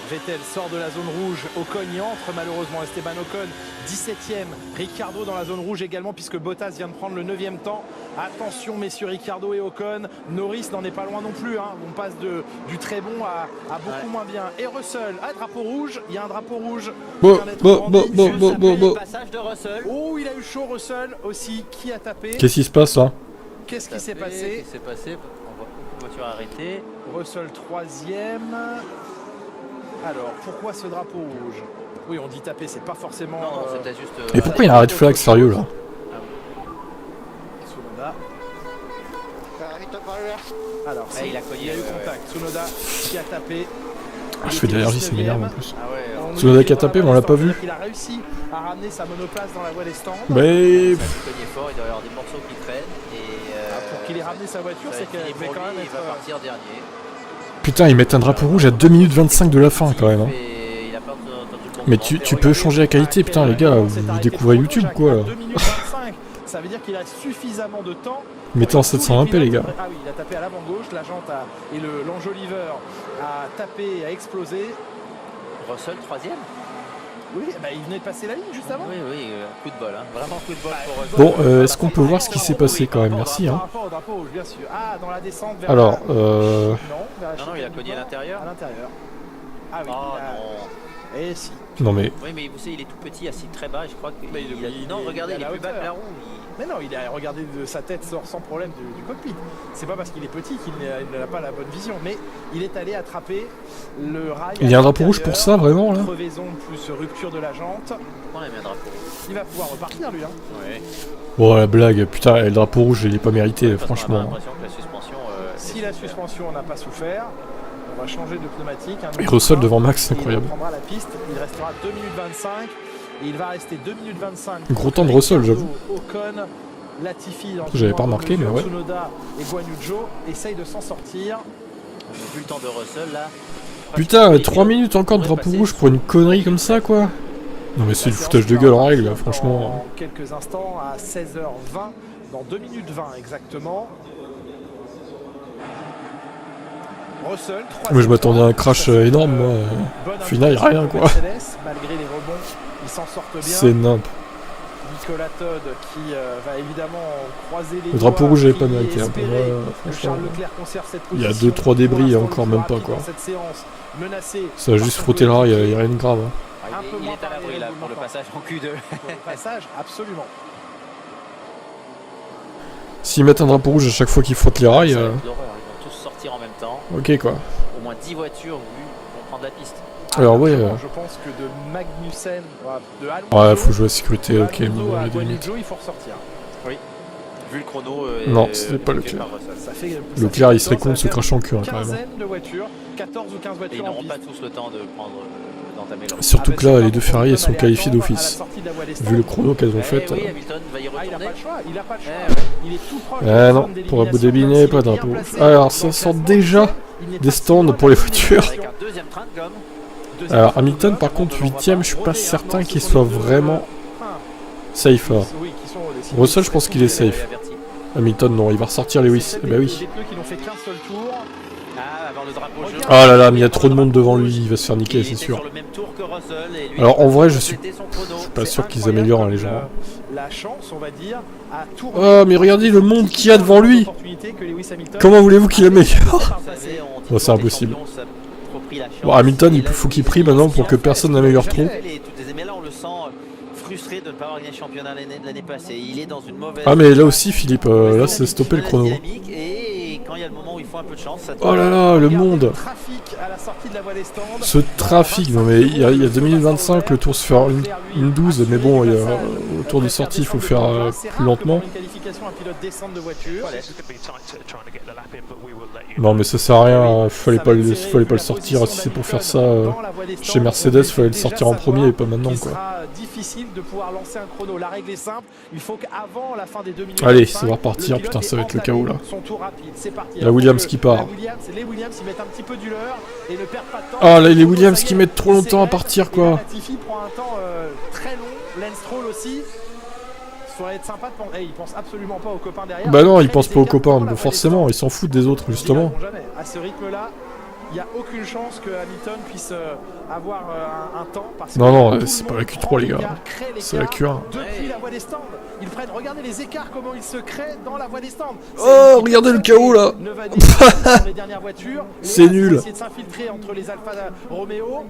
[SPEAKER 4] Vettel sort de la zone rouge, Ocon y entre malheureusement, Esteban Ocon 17e, Ricciardo dans la zone rouge également puisque Bottas vient de prendre le 9e temps. Attention messieurs, Ricciardo et Ocon, Norris n'en est pas loin non plus, hein. On passe du très bon à beaucoup moins bien. Et Russell, drapeau rouge, il y a un drapeau rouge.
[SPEAKER 5] Passage de Russell.
[SPEAKER 4] Oh, il a eu chaud Russell aussi, qui a tapé?
[SPEAKER 1] Qu'est-ce qui se passe là?
[SPEAKER 4] Qu'est-ce qui s'est passé?
[SPEAKER 5] On voit beaucoup de voitures arrêtées.
[SPEAKER 4] Russell 3e. Alors, pourquoi ce drapeau rouge? Oui, on dit taper, c'est pas forcément...
[SPEAKER 5] Non, c'était juste...
[SPEAKER 1] Et pourquoi il y a un red flag sérieux là?
[SPEAKER 4] Tsunoda. Alors,
[SPEAKER 5] il a cogné,
[SPEAKER 4] eu contact. Tsunoda qui a tapé.
[SPEAKER 1] Je fais de l'allergie, ça m'énerve en plus.
[SPEAKER 4] Tsunoda
[SPEAKER 1] qui a tapé, mais on l'a pas vu.
[SPEAKER 4] Il a réussi à ramener sa monoplace dans la voie des stands.
[SPEAKER 1] Mais...
[SPEAKER 5] Ça a cogné fort, il doit y avoir des morceaux qui traînent. Et
[SPEAKER 4] pour qu'il ait ramené sa voiture, c'est qu'elle devait quand même
[SPEAKER 5] être... Il va partir dernier.
[SPEAKER 1] Putain, ils mettent un drapeau rouge à 2 minutes 25 de la fin quand même. Hein. Mais tu peux changer la qualité, putain les gars, vous découvrez YouTube quoi.
[SPEAKER 4] 2 minutes 25, ça veut dire qu'il a suffisamment de temps.
[SPEAKER 1] Mettez en 720p les gars.
[SPEAKER 4] Ah oui, il a tapé à l'avant gauche, la jante et l'enjoliveur a tapé et a explosé.
[SPEAKER 5] Russell 3e.
[SPEAKER 4] Oui, bah, il venait de passer la ligne juste avant.
[SPEAKER 5] Oui, coup de bol, hein. Vraiment coup de bol pour Russell.
[SPEAKER 1] Bon, est-ce qu'on peut voir ce qui s'est passé quand même? Merci. Hein.
[SPEAKER 4] Par rapport au drapeau, bien sûr. Ah, dans la descente vers
[SPEAKER 1] alors,
[SPEAKER 4] non,
[SPEAKER 5] il a cogné à l'intérieur.
[SPEAKER 4] À l'intérieur. Ah oui,
[SPEAKER 5] non.
[SPEAKER 4] Et si.
[SPEAKER 1] Non mais...
[SPEAKER 5] Oui, mais vous savez, il est tout petit, assis très bas, et je crois que... Non, regardez, il est plus bas que la roue.
[SPEAKER 4] Mais non, il a regardé de sa tête sort sans problème du cockpit. C'est pas parce qu'il est petit qu'il n'a pas la bonne vision, mais il est allé attraper le rail.
[SPEAKER 1] Il y a un drapeau rouge pour ça, vraiment là?
[SPEAKER 4] Crevaison plus rupture de la jante.
[SPEAKER 5] On a mis un drapeau rouge.
[SPEAKER 4] Il va pouvoir repartir lui, hein.
[SPEAKER 5] Ouais.
[SPEAKER 1] Bon, la blague, putain, le drapeau rouge, il est pas mérité, franchement.
[SPEAKER 5] On a l'impression que la suspension...
[SPEAKER 4] si la suspension n'a pas souffert, on va changer de pneumatique.
[SPEAKER 1] Et Russell devant Max, c'est incroyable.
[SPEAKER 4] Il prendra la piste, il restera 2 minutes 25. Et il va rester 2 minutes 25.
[SPEAKER 1] Gros temps de Russell, j'avoue.
[SPEAKER 4] Ocon, Latifi,
[SPEAKER 1] j'avais pas remarqué, mais ouais.
[SPEAKER 4] Tsunoda et Guan Yu Zhou essayent de s'en sortir.
[SPEAKER 5] Vu le temps de Russell là.
[SPEAKER 1] Putain, 3 minutes encore de drapeau rouge pour une connerie comme ça quoi. Non mais c'est le foutage de gueule en règle là, franchement.
[SPEAKER 4] En quelques instants, à 16h20, dans 2 minutes 20 exactement. Russell,
[SPEAKER 1] moi je m'attendais à un crash énorme, moi. Au final, y'a rien quoi.
[SPEAKER 4] Malgré les rebonds, ils s'en sortent bien.
[SPEAKER 1] C'est nimp.
[SPEAKER 4] Nicolas Todd qui va évidemment croiser les
[SPEAKER 1] le drapeau rouge j'avais pas mérité.
[SPEAKER 4] Hein, franchement, il
[SPEAKER 1] y a 2-3 débris et encore même pas quoi. Ça a juste frotté le rail, il y a rien de grave. Hein.
[SPEAKER 5] Il est à l'abri là pour le passage en Q2.
[SPEAKER 4] Pour le passage, absolument.
[SPEAKER 1] S'ils mettent un drapeau rouge à chaque fois qu'ils frottent les rails...
[SPEAKER 5] Ils vont tous sortir en même temps.
[SPEAKER 1] Ok quoi.
[SPEAKER 5] Au moins 10 voitures vont prendre la piste.
[SPEAKER 1] Alors ouais,
[SPEAKER 4] je pense que de Magnussen, de Alonso,
[SPEAKER 1] ouais, faut jouer à sécurité, ok, mais bon, il y a des limites.
[SPEAKER 4] il faut ressortir.
[SPEAKER 5] Oui. Vu le chrono.
[SPEAKER 1] Non, c'était pas Leclerc. Leclerc, il serait con de se cracher en cure, quand même.
[SPEAKER 4] De voitures, 14 ou 15 voitures.
[SPEAKER 5] Et ils n'auront pas tous le temps de prendre d'entamer leur.
[SPEAKER 1] Surtout que là, les deux Ferrari, elles sont qualifiées d'office. Vu le chrono qu'elles ont fait.
[SPEAKER 5] Oui, Hamilton va y retourner.
[SPEAKER 4] Il a pas le choix, il a pas le choix. Il est tout proche.
[SPEAKER 1] Ah non, pour Abu Dhabi, il n'y avait pas de drapeau. Alors, ça sort déjà des stands pour les voitures.
[SPEAKER 5] Avec un deuxième train de gomme.
[SPEAKER 1] Alors, Hamilton, par contre, 8ème, je suis pas certain qu'il soit vraiment safe. Là. Russell, je pense qu'il est safe. Hamilton, non, il va ressortir Lewis. Bah oui. Oh là là, mais il y a trop de monde devant lui, il va se faire niquer, c'est sûr. Alors, en vrai, je suis pas sûr qu'ils améliorent hein, les gens.
[SPEAKER 4] La chance, on va dire, à tout.
[SPEAKER 1] Oh, mais regardez le monde qu'il y a devant lui. Comment voulez-vous qu'il améliore? Bon, c'est impossible. Bon, Hamilton, il faut qu'il prie maintenant pour que personne n'améliore trop.
[SPEAKER 5] Frustré de ne pas avoir gagné le championnat l'année passée. Il est dans une mauvaise.
[SPEAKER 1] Ah mais là aussi Philippe, là c'est stoppé le chrono.
[SPEAKER 5] Et quand il y a le moment où il faut un peu de chance, ça
[SPEAKER 1] oh là là, le monde. Ce trafic, non mais il y a 2025, le tour se fait une 12, mais bon, il y a, au tour de sortie, il faut faire plus lentement. Non mais ça sert à rien, fallait pas le sortir, si c'est pour faire ça chez Mercedes, fallait le sortir en premier et pas maintenant quoi.
[SPEAKER 4] Difficile de pouvoir lancer un chrono. La règle est simple, il faut qu'avant la fin des 2 minutes.
[SPEAKER 1] Allez, ça va repartir, putain, ça va être le chaos là. La Williams qui part.
[SPEAKER 4] Les Williams, ils mettent un petit peu du leur et ne perdent pas de temps.
[SPEAKER 1] Ah là, les Williams qui mettent trop longtemps à partir quoi.
[SPEAKER 4] Latifi prend un temps très long, Lance Stroll aussi. Ça va être sympa de penser. Ils pensent absolument pas aux copains derrière.
[SPEAKER 1] Bah non, ils pensent pas aux copains, forcément, ils s'en foutent des autres justement.
[SPEAKER 4] À ce rythme-là, il n'y a aucune chance que Hamilton puisse avoir un temps. Parce
[SPEAKER 1] non, non, c'est pas la Q3 les gars, c'est la Q1.
[SPEAKER 4] Depuis la voie des stands, ils prennent, regardez les écarts, comment ils se créent dans la voie des stands.
[SPEAKER 1] Oh, regardez le chaos là. C'est nul.
[SPEAKER 4] Essayer de s'infiltrer entre les Alfa Romeo.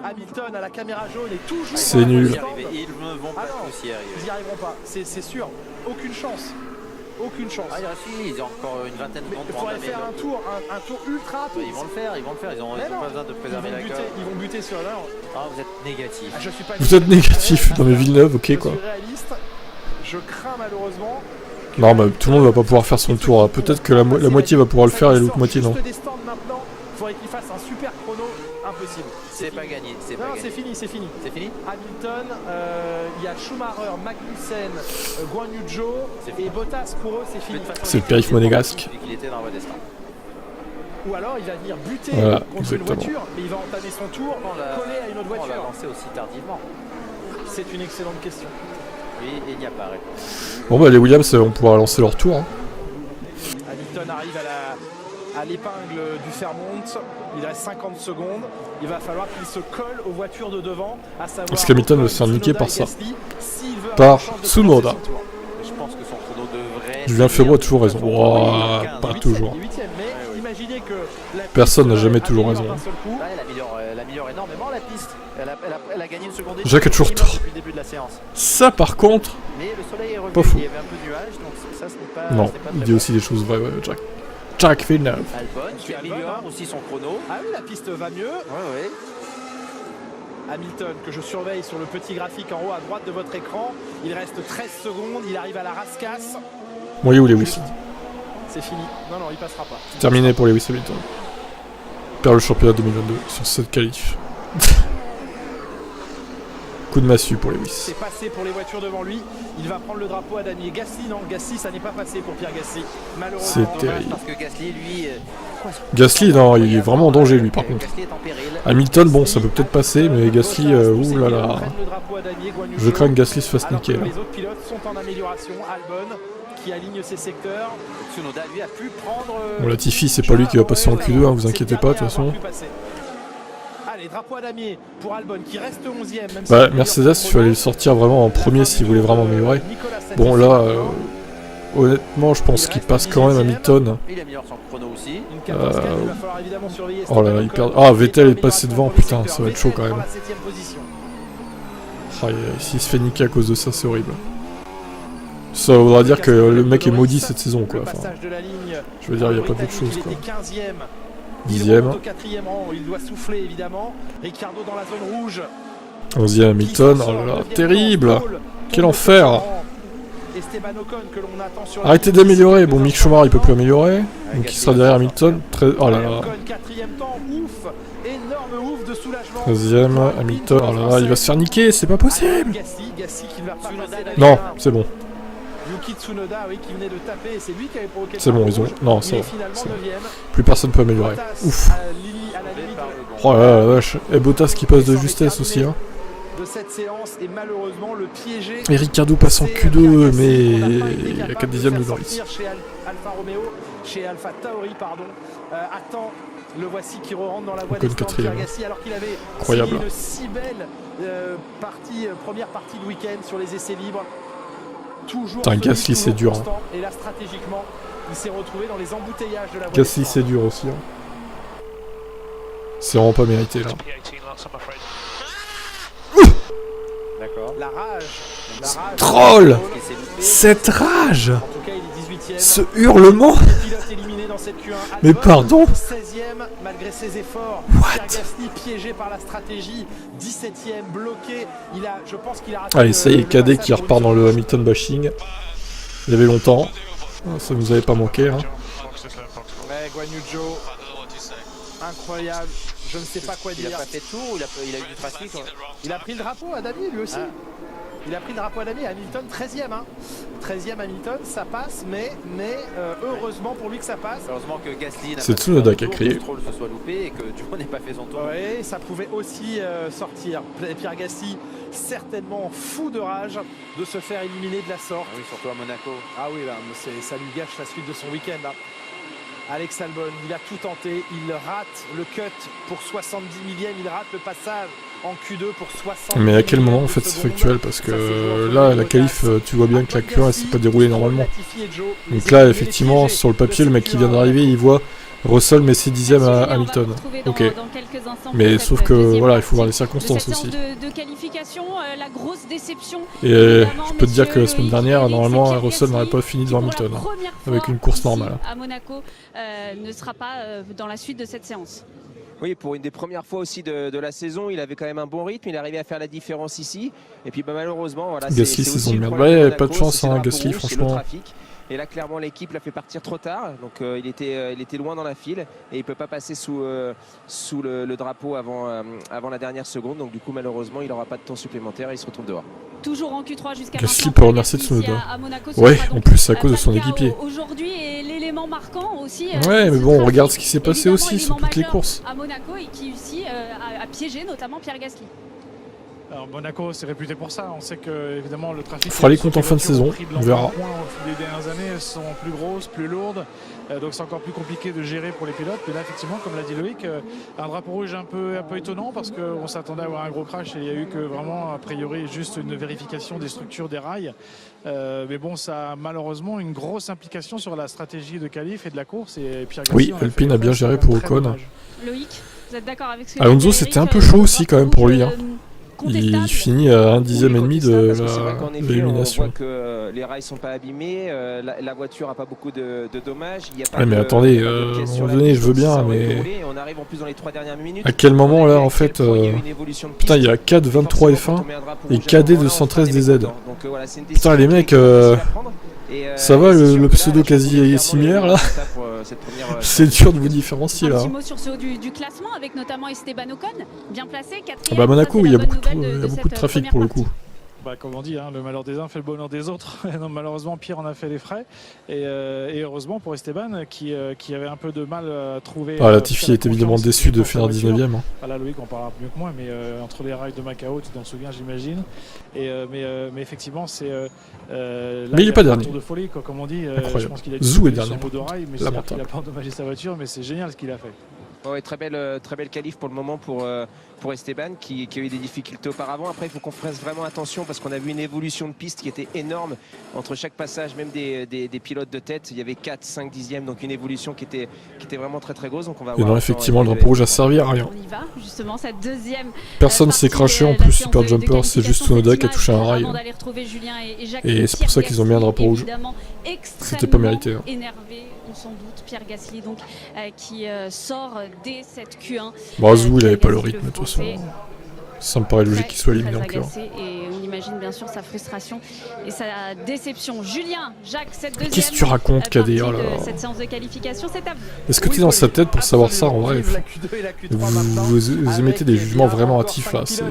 [SPEAKER 4] Hamilton à la caméra jaune est toujours.
[SPEAKER 1] C'est nul.
[SPEAKER 5] Ils ne vont pas tous y arriver.
[SPEAKER 4] Ils n'y arriveront pas, c'est sûr. Aucune chance. Aucune chance.
[SPEAKER 5] Ah, si, ils ont encore une vingtaine de secondes.
[SPEAKER 4] Il faudrait faire un tour ultra rapide.
[SPEAKER 5] Ils vont le faire, ils ont pas besoin de préserver la corde.
[SPEAKER 4] Ils vont buter sur l'heure.
[SPEAKER 5] Ah, vous êtes négatif.
[SPEAKER 4] Je suis pas
[SPEAKER 1] vous êtes négatif dans les Villeneuve, ok quoi.
[SPEAKER 4] Je suis réaliste. Je crains malheureusement.
[SPEAKER 1] Non, bah tout le monde va pas pouvoir faire son tour. Peut-être que la moitié va pouvoir le faire et l'autre moitié non.
[SPEAKER 4] Il faudrait qu'il fasse un super chrono. Impossible.
[SPEAKER 5] C'est pas gagné.
[SPEAKER 4] Non, c'est fini.
[SPEAKER 5] C'est fini.
[SPEAKER 4] Hamilton, il y a Schumacher, Magnussen, Guan Yu Zhou et Bottas. Pour eux, c'est fini.
[SPEAKER 1] C'est le périph' monégasque.
[SPEAKER 4] Ou alors il va venir buter contre une voiture, mais il va entamer son tour collé à une autre voiture.
[SPEAKER 5] On l'a lancé aussi tardivement.
[SPEAKER 4] C'est une excellente question.
[SPEAKER 5] Oui, et il n'y a pas réponse.
[SPEAKER 1] Bon bah les Williams vont pouvoir lancer leur tour. Hein.
[SPEAKER 4] Hamilton arrive à l'épingle du Fairmont. Il reste 50 secondes. Il va falloir qu'il se colle aux voitures de devant.
[SPEAKER 1] Parce qu'Hamilton va se faire niquer par ça. Par Tsunoda.
[SPEAKER 5] Je pense que son chrono devrait.
[SPEAKER 1] Julien Febvre a toujours raison. Oh, pas toujours. Personne n'a jamais toujours raison.
[SPEAKER 5] Elle améliore énormément la piste. Elle a gagné une seconde.
[SPEAKER 1] Jacques a toujours tort.
[SPEAKER 5] Depuis le début de la séance.
[SPEAKER 1] Ça par contre.
[SPEAKER 5] Mais le soleil est revenu.
[SPEAKER 1] Pas fou.
[SPEAKER 5] Il y avait un peu de nuages, donc ça ce n'est pas.
[SPEAKER 1] Non, il dit aussi des choses vraies, ouais, Jack. Jack Villeneuve.
[SPEAKER 5] Albon qui améliore aussi son chrono.
[SPEAKER 4] Ah oui, la piste va mieux.
[SPEAKER 5] Ouais.
[SPEAKER 4] Hamilton que je surveille sur le petit graphique en haut à droite de votre écran. Il reste 13 secondes, il arrive à la rascasse.
[SPEAKER 1] Bon, il est où Lewis?
[SPEAKER 4] C'est fini. Non, il passera pas.
[SPEAKER 1] Terminé pour Lewis Hamilton. Perd le championnat 2022 sur cette qualif. Coup de massue pour Lewis.
[SPEAKER 4] C'est passé pour les voitures devant lui. Il va prendre le drapeau à Daniel Gasly. Non, Gasly, ça n'est pas passé pour Pierre Gasly. Malheureusement,
[SPEAKER 1] c'est terrible.
[SPEAKER 5] Parce que Gasly, lui.
[SPEAKER 1] Gasly, non, il est vraiment en danger, lui, par contre.
[SPEAKER 5] Gasly est en péril.
[SPEAKER 1] Hamilton, bon, ça peut peut-être passer, mais Gasly, oulala. Je crains que Gasly se fasse niquer, là.
[SPEAKER 4] Les autres pilotes sont en amélioration. Albon qui aligne ses secteurs.
[SPEAKER 5] Tsunoda, lui, a pu prendre.
[SPEAKER 1] Bon, Latifi, c'est pas lui qui va passer en Q2, hein, vous inquiétez pas, de toute façon.
[SPEAKER 4] Allez, drapeau à damier pour Albon qui reste 11ème.
[SPEAKER 1] Bah, Mercedes, il fallait le sortir vraiment en premier s'il voulait vraiment améliorer. Bon, là, honnêtement, je pense qu'il passe quand même Hamilton.
[SPEAKER 5] Il améliore son chrono aussi.
[SPEAKER 1] Oh là là, il perd. Ah, Vettel est passé devant, putain, ça va être chaud quand même. Ah, s'il se fait niquer à cause de ça, c'est horrible. Ça voudra dire que le mec est maudit cette saison, quoi. Enfin, je veux dire, il n'y a pas d'autre chose, quoi. 10e.
[SPEAKER 4] Au 4e rang, il doit souffler évidemment. Ricardo dans la zone rouge.
[SPEAKER 1] 11e Hamilton, oh là là, terrible. Quel enfer.
[SPEAKER 4] Esteban Ocon que l'on attend sur
[SPEAKER 1] Arrêtez d'améliorer. Bon, Mick Schumacher il peut plus améliorer. Donc il sera derrière Hamilton. Oh là là.
[SPEAKER 4] 4e temps, ouf. Énorme ouf de soulagement.
[SPEAKER 1] 13e Hamilton, oh là là, il va se faire niquer, c'est pas possible.
[SPEAKER 4] Gasly qui ne va pas passer la
[SPEAKER 1] Non, c'est bon.
[SPEAKER 4] Yuki Tsunoda, oui, qui venait de taper, c'est lui qui avait provoqué.
[SPEAKER 1] C'est bon, ils ont. Non,
[SPEAKER 4] c'est
[SPEAKER 1] ça
[SPEAKER 4] bon.
[SPEAKER 1] Plus personne peut améliorer. Ouf. Oh là là, la vache. Et Bottas qui passe de justesse aussi, hein.
[SPEAKER 4] De cette séance et malheureusement le piégé.
[SPEAKER 1] Et Ricardo passe en Q2, mais il y a 4 dixièmes de Norris.
[SPEAKER 4] Chez Alfa Romeo, chez Alfa Tauri, pardon. Attends, le voici qui re-rentre dans la voie des
[SPEAKER 1] quatrième.
[SPEAKER 4] Gasly alors qu'il avait
[SPEAKER 1] Incroyable.
[SPEAKER 4] une si belle première partie de week-end sur les essais libres. Toujours.
[SPEAKER 1] Putain, Gasly c'est dur. Hein.
[SPEAKER 4] Et là stratégiquement, il s'est retrouvé dans les embouteillages de la voie.
[SPEAKER 1] Gasly c'est dur aussi. Hein. C'est vraiment pas mérité là.
[SPEAKER 4] D'accord. La rage.
[SPEAKER 1] Troll. Cette rage.
[SPEAKER 4] En tout cas, il est 18e.
[SPEAKER 1] Ce hurlement.
[SPEAKER 4] Pilote éliminé dans cette Q1.
[SPEAKER 1] Mais pardon.
[SPEAKER 4] 16e malgré ses efforts. Pierre Gasly piégé par la stratégie. 17e bloqué. Je pense qu'il a raté.
[SPEAKER 1] Allez, ça y est, Cadet qui repart dans le Hamilton bashing. Il y avait longtemps. Ça nous avait pas manqué. Hein.
[SPEAKER 4] Ouais, Guan Yu Zhou. Incroyable. Je ne sais pas quoi dire.
[SPEAKER 5] Il a pas fait de tour ou il a eu du trafic?
[SPEAKER 4] Il a pris le drapeau à Dami lui aussi. Il a pris le drapeau à Dami. Hamilton 13e. Hein. 13e Hamilton, ça passe, mais heureusement pour lui que ça passe.
[SPEAKER 5] Heureusement que Gasly n'a
[SPEAKER 1] c'est
[SPEAKER 5] pas
[SPEAKER 1] Tsunoda qui a crié.
[SPEAKER 5] que le contrôle se soit loupé et que Dumont n'ait pas fait son tour.
[SPEAKER 4] Oui, ça pouvait aussi sortir. Pierre Gasly certainement fou de rage de se faire éliminer de la sorte.
[SPEAKER 5] Ah oui, surtout à Monaco.
[SPEAKER 4] Ah oui, là, ça lui gâche la suite de son week-end. Hein. Alex Albon, il a tout tenté, il rate le cut pour 70 millième, il rate le passage en Q2 pour 60.
[SPEAKER 1] Mais à quel moment en fait c'est factuel? Parce que là, la qualif, tu vois bien que la Q1 elle s'est pas déroulée normalement. Donc là, effectivement, sur le papier, le mec qui vient d'arriver, il voit Russell met ses dixièmes à Hamilton. Ok. Mais sauf que voilà, il faut voir les circonstances aussi. Et je peux te dire que la semaine dernière, normalement, Russell n'aurait pas fini devant Hamilton, hein, avec une course normale.
[SPEAKER 6] À Monaco, ne sera pas dans la suite de cette séance.
[SPEAKER 3] Oui, pour une des premières fois aussi de la saison, il avait quand même un bon rythme, il arrivait à faire la différence ici. Et puis malheureusement, voilà,
[SPEAKER 1] Gasly, saison de merde. Ouais, pas de chance, hein, Gasly, franchement.
[SPEAKER 3] Et là, clairement, l'équipe l'a fait partir trop tard. Donc, il était loin dans la file et il ne peut pas passer sous le drapeau avant la dernière seconde. Donc, du coup, malheureusement, il n'aura pas de temps supplémentaire et il se retrouve dehors.
[SPEAKER 6] Toujours en Q3 jusqu'à
[SPEAKER 1] Gasly peut remercier Tsunoda. Ouais, en plus, c'est à cause de son équipier.
[SPEAKER 6] Aujourd'hui, et l'élément marquant aussi.
[SPEAKER 1] Ouais, mais bon, regarde ce qui s'est passé aussi sur toutes les courses.
[SPEAKER 6] À Monaco et qui aussi a piégé notamment Pierre Gasly.
[SPEAKER 7] Alors Monaco c'est réputé pour ça, on sait que évidemment le trafic...
[SPEAKER 1] On fera les comptes en fin de saison, on verra.
[SPEAKER 7] Les dernières années elles sont plus grosses, plus lourdes, donc c'est encore plus compliqué de gérer pour les pilotes. Mais là effectivement, comme l'a dit Loïc, un drapeau rouge un peu étonnant parce qu'on s'attendait à avoir un gros crash et il n'y a eu que vraiment a priori juste une vérification des structures des rails. Mais bon, ça a malheureusement une grosse implication sur la stratégie de qualif et de la course. Et Pierre Gasly,
[SPEAKER 1] oui, Alpine a bien géré pour Ocon.
[SPEAKER 6] Loïc, vous êtes d'accord avec ce que
[SPEAKER 1] Alonso, c'était un peu chaud aussi quand même pour lui. Hein. Il finit à 1 dixième et demi de l'élimination.
[SPEAKER 3] On voit que les rails sont pas abîmés, la voiture a pas beaucoup de dommages. Il y a pas
[SPEAKER 1] mais attendez, à un moment donné, je veux bien, mais
[SPEAKER 3] on arrive en plus dans les 3 dernières minutes.
[SPEAKER 1] À quel moment là, en fait, putain, il y a 4 23 F1 et KD 213 DZ. Putain, les mecs, ça va le pseudo quasi similaire là. C'est dur de vous différencier là.
[SPEAKER 6] Un petit mot sur ce haut du classement avec notamment Esteban Ocon, bien placé, 4e.
[SPEAKER 1] Ah bah Monaco, il y a beaucoup de trafic pour le coup.
[SPEAKER 7] Bah, comme on dit, hein, le malheur des uns fait le bonheur des autres. Non, malheureusement, Pierre en a fait les frais. Et heureusement pour Esteban qui avait un peu de mal à trouver.
[SPEAKER 1] Ah, Latifi est évidemment déçu de finir 19ème. Hein.
[SPEAKER 7] Voilà, Loïc en parlera mieux que moi, mais entre les rails de Macao, tu t'en souviens, j'imagine. Mais effectivement, c'est.
[SPEAKER 1] Mais il n'est pas dernier.
[SPEAKER 7] Tour de folie, quoi, comme on dit.
[SPEAKER 1] Incroyable.
[SPEAKER 7] Je pense qu'il a
[SPEAKER 1] Zou est dernier.
[SPEAKER 7] Il n'a pas endommagé sa voiture, mais c'est génial ce qu'il a fait.
[SPEAKER 3] Ouais, très belle qualif pour le moment pour pour Esteban qui a eu des difficultés auparavant. Après, il faut qu'on fasse vraiment attention parce qu'on a vu une évolution de piste qui était énorme entre chaque passage, même des pilotes de tête. Il y avait 4, 5 dixièmes, donc une évolution qui était vraiment très très grosse. Donc on va
[SPEAKER 1] et non, effectivement, le drapeau rouge a servi à rien.
[SPEAKER 6] On y va, justement, cette deuxième.
[SPEAKER 1] Personne ne s'est craché en plus, Super Jumper, c'est juste Tsunoda qui a touché un rail. Et c'est pour ça qu'ils ont mis un drapeau rouge. C'était pas mérité. Hein.
[SPEAKER 6] Énervé, on s'en doute, Pierre Gasly donc, qui sort dès cette Q1.
[SPEAKER 1] Bravo, il avait pas le rythme de toute façon. Ça me paraît logique qu'il soit éliminé en Q1.
[SPEAKER 6] Et on imagine bien sûr sa frustration et sa déception. Julien, Jacques, cette deuxième.
[SPEAKER 1] Qu'est-ce que tu racontes, KD? Oh là là.
[SPEAKER 6] Cette séance de qualification, c'est à vous.
[SPEAKER 1] Est-ce que tu es dans sa tête pour savoir ça en vrai? Vous émettez des jugements vraiment hâtifs là. C'est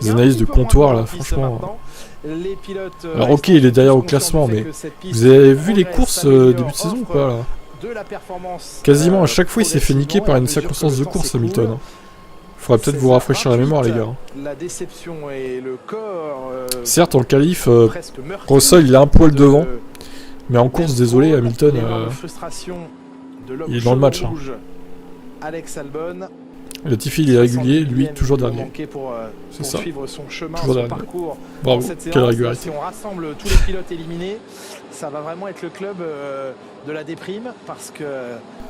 [SPEAKER 1] des analyses de comptoir là, franchement. Alors ok, il est derrière au classement, mais vous avez vu les courses début de saison ou pas là? Quasiment à chaque fois il s'est fait niquer par une circonstance de course, Hamilton. Faudrait peut-être vous rafraîchir la mémoire les gars.
[SPEAKER 4] La déception et le corps,
[SPEAKER 1] certes en qualif, Russell il est un poil devant, mais en course désolé Hamilton il est dans le match. Hein.
[SPEAKER 4] Alex Albon.
[SPEAKER 1] Latifi il est régulier, lui toujours dernier. C'est ça. Toujours dernier. Bravo, quelle régularité.
[SPEAKER 4] Si on rassemble tous les pilotes éliminés, ça va vraiment être le club de la déprime parce que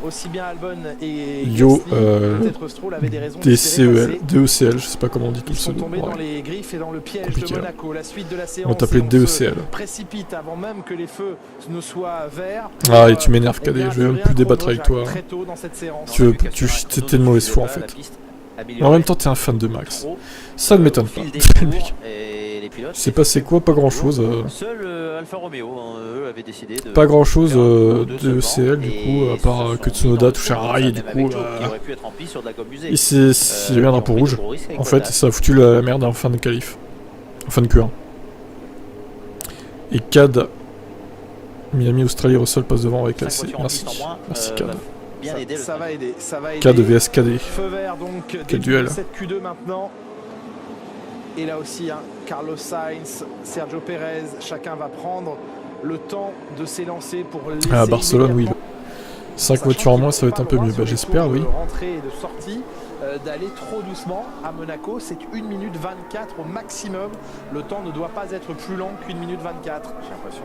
[SPEAKER 4] aussi bien Albon et
[SPEAKER 1] Yo,
[SPEAKER 4] peut-être Stroll avaient des raisons
[SPEAKER 1] DCEL, DECL, je sais pas comment on dit tout ce
[SPEAKER 4] nom. Ils sont tombés dans les griffes et dans le piège de Monaco. La suite de la séance,
[SPEAKER 1] on t'appelait DECL.
[SPEAKER 4] Précipite avant même que les feux ne soient verts.
[SPEAKER 1] Ah et tu m'énerves KD, je vais même plus débattre avec toi. Tu t'es de mauvaise foi en fait. Mais en même temps t'es un fan de Max. Ça ne m'étonne pas. C'est passé quoi? Pas grand chose.
[SPEAKER 5] Seul Alfa Romeo, eux avaient décidé de.
[SPEAKER 1] Pas grand chose de CL du coup, à part que Tsunoda touche un rail et du coup. Il s'est mis un drapeau rouge en fait, et ça a foutu la merde en fin de qualif. En fin de Q1. Et CAD, Miami, Australie, Russell passe devant avec LC. Merci. Merci CAD.
[SPEAKER 4] Ça va aider.
[SPEAKER 1] CAD vs KD.
[SPEAKER 4] Feu vert donc.
[SPEAKER 1] Quel duel.
[SPEAKER 4] Cette Q2 maintenant. Et là aussi, hein, Carlos Sainz, Sergio Perez, chacun va prendre le temps de s'élancer pour les.
[SPEAKER 1] À Barcelone, oui. 5 voitures en moins, ça va être un peu mieux. Bah, j'espère, oui.
[SPEAKER 4] De rentrée et de sortie, d'aller trop doucement. À Monaco, c'est 1 minute 24 au maximum. Le temps ne doit pas être plus lent qu'1 minute 24.
[SPEAKER 5] J'ai l'impression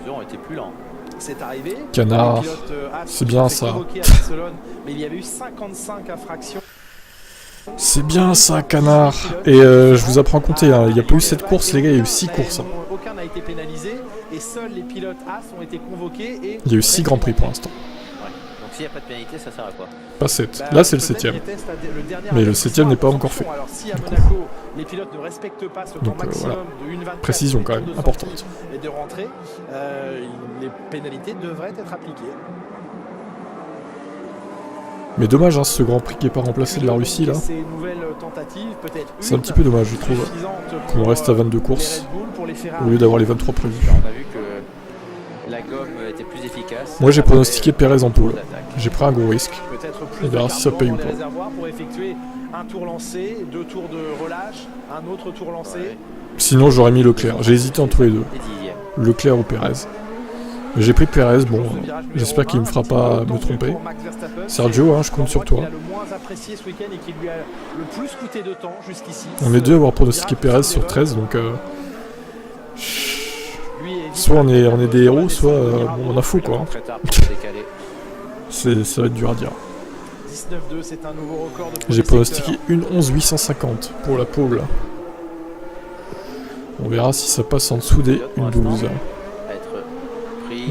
[SPEAKER 5] qu'ils ont été plus lents.
[SPEAKER 4] C'est arrivé.
[SPEAKER 1] Canard, c'est bien ça.
[SPEAKER 4] Mais il y avait eu 55 infractions.
[SPEAKER 1] C'est bien ça, Canard. Et je vous apprends à compter, hein. Il n'y a pas eu 7 courses, les gars, il y a eu 6 courses. Hein.
[SPEAKER 4] Aucun n'a été pénalisé et seuls les pilotes As ont été convoqués. Et
[SPEAKER 1] il y a eu 6 grands prix pour l'instant.
[SPEAKER 5] Ouais. Donc s'il n'y a pas de pénalité, ça sert à quoi?
[SPEAKER 1] Pas 7. Là, c'est le 7ème. Mais le 7ème n'est pas encore fait.
[SPEAKER 4] Alors si à Monaco, les pilotes ne respectent pas ce temps maximum de 1,24
[SPEAKER 1] précision quand même, importante.
[SPEAKER 4] Et de rentrer, les pénalités devraient être appliquées.
[SPEAKER 1] Mais dommage, hein, ce Grand Prix qui n'est pas remplacé de la Russie là. C'est un petit peu dommage, je trouve, qu'on reste à 22 courses au lieu d'avoir les 23 prévus.
[SPEAKER 5] On a vu que la gomme était plus efficace.
[SPEAKER 1] Moi j'ai pronostiqué Perez en pole. J'ai pris un gros risque. On verra si ça paye ou pas.
[SPEAKER 4] Un tour lancé, 2 tours de relâche, un autre tour lancé.
[SPEAKER 1] Sinon j'aurais mis Leclerc. J'ai hésité entre les deux. Leclerc ou Perez. J'ai pris Perez, bon, j'espère qu'il ne me fera pas me tromper. Sergio, hein, je compte sur toi. On est deux à avoir pronostiqué Perez sur 13, donc soit on est des héros, soit bon, on a fou quoi. Ça va être dur à dire. J'ai pronostiqué une 11.850 pour la pole. On verra si ça passe en dessous des 1.12.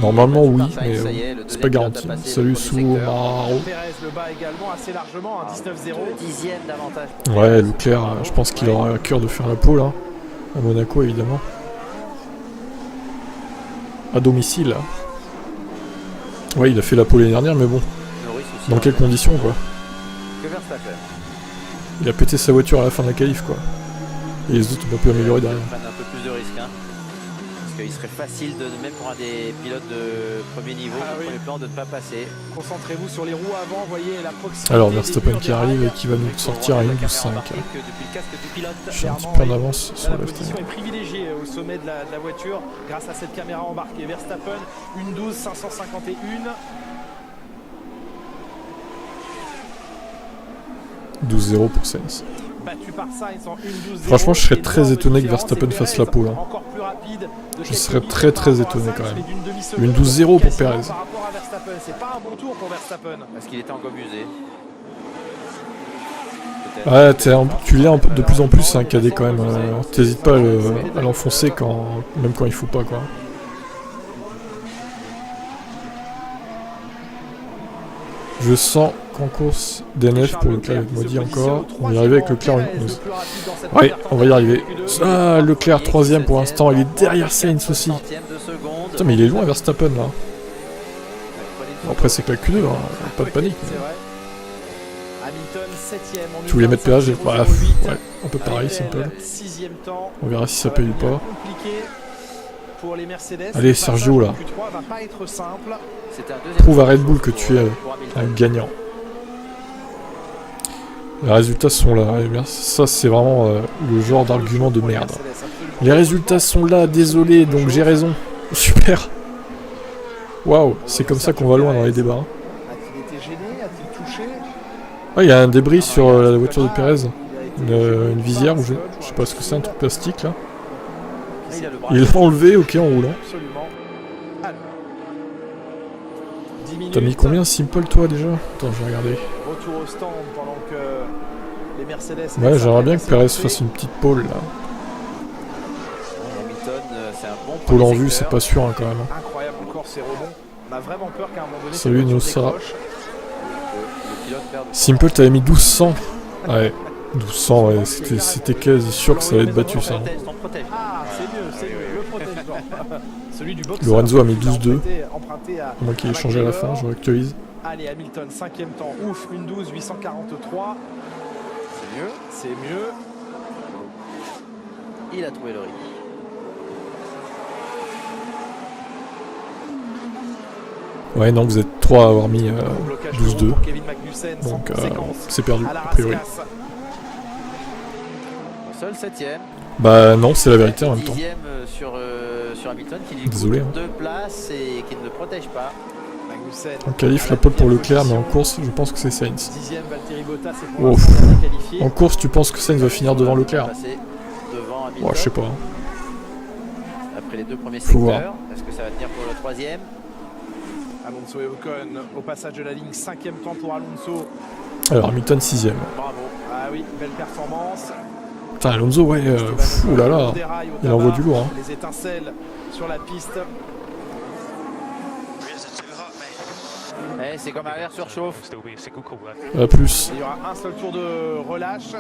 [SPEAKER 1] Normalement oui, mais c'est pas garanti. Salut Sou Maro. Ouais, Leclerc, je pense qu'il aura à cœur de faire la pole hein. À Monaco évidemment. À domicile. Ouais, il a fait la pole l'année dernière, mais bon. Dans quelles conditions quoi. Il a pété sa voiture à la fin de la qualif quoi. Et les autres ont pas pu améliorer derrière.
[SPEAKER 5] Un peu plus de risque hein. Il serait facile, même pour un des pilotes de premier niveau, premier plan, de ne pas passer.
[SPEAKER 4] Concentrez-vous sur les roues avant, voyez la proximité.
[SPEAKER 1] Alors Verstappen qui arrive et qui va nous sortir à 1.5. Je suis un petit peu en avance sur le
[SPEAKER 4] position est privilégiée au sommet de la voiture grâce à cette caméra embarquée. Verstappen, 1.12.551.
[SPEAKER 1] 12-0 pour Sainz.
[SPEAKER 4] Battu par Sainz en 1-12-0.
[SPEAKER 1] Franchement, je serais très étonné que Verstappen fasse la pole. Hein. Je serais très étonné quand même. Une 12-0 pour Perez.
[SPEAKER 4] C'est pas un bon tour pour Verstappen.
[SPEAKER 5] Parce qu'il était en gomme usée.
[SPEAKER 1] Ouais, tu l'es de plus en plus, hein, cadet quand même. T'hésites pas à l'enfoncer même quand il faut pas, quoi. Je sens qu'en course DNF pour Leclerc avec Maudit encore. On va y arriver avec Leclerc en 11. Ouais, on va y arriver. Ah, Leclerc 3ème pour l'instant. Il est derrière Sainz aussi. Putain, mais il est loin Verstappen là. Bon, après, c'est que la Q2, hein. Pas de panique. Tu voulais mettre péage? Bref, ouais, un peu pareil, simple. On verra si ça paye ou pas. Allez, Sergio là. Prouve à Red Bull que tu es un gagnant. Les résultats sont là. Ça, c'est vraiment le genre d'argument de merde. Les résultats sont là, désolé, donc j'ai raison. Super. Waouh, c'est comme ça qu'on va loin dans les débats. Ah, il y a un débris sur la voiture de Perez. Une visière, ou je sais pas ce que c'est, un truc plastique là. Il l'a enlevé, ok, en roulant. T'as mis combien Simple toi déjà? Attends, je vais regarder. Ouais, j'aimerais bien que Perez fasse une petite pole là. Pole en vue, c'est pas sûr hein, quand même. Salut Nossa. Simple, t'avais mis 1200. Ouais, 1200, ouais, c'était quasi sûr que ça allait être battu ça. Lorenzo a mis 12-2. Moi qui ai changé à la fin, je réactualise.
[SPEAKER 4] Allez, Hamilton, 5ème temps. Ouf, une 12, 843. C'est mieux.
[SPEAKER 5] Il a trouvé le rythme.
[SPEAKER 1] Ouais, non, vous êtes 3 à avoir mis 12-2. Donc, c'est perdu, a priori.
[SPEAKER 5] Seul 7ème.
[SPEAKER 1] Bah non, c'est la vérité en même temps.
[SPEAKER 5] 10ème sur Hamilton qui lui
[SPEAKER 1] désolé,
[SPEAKER 5] coûte
[SPEAKER 1] hein.
[SPEAKER 5] 2 places et qui ne le protège pas.
[SPEAKER 1] En qualif, la pole pour Leclerc, mais en course, je pense que c'est Sainz. Oh. En course, tu penses que Sainz va finir devant Leclerc? Ouais, je sais pas.
[SPEAKER 5] Après les 2 premiers
[SPEAKER 1] Faut voir.
[SPEAKER 5] secteurs, est-ce que ça va tenir pour le 3ème?
[SPEAKER 4] Alonso et Ocon au passage de la ligne, 5ème temps pour Alonso.
[SPEAKER 1] Alors, Hamilton 6ème.
[SPEAKER 5] Bravo.
[SPEAKER 4] Ah oui, belle performance.
[SPEAKER 1] Putain, Alonso, ouais, oulala, il envoie du lourd. Hein.
[SPEAKER 4] Les étincelles sur la piste.
[SPEAKER 5] C'est comme arrière surchauffe.
[SPEAKER 1] À plus.
[SPEAKER 4] Il y aura un seul tour de relâche.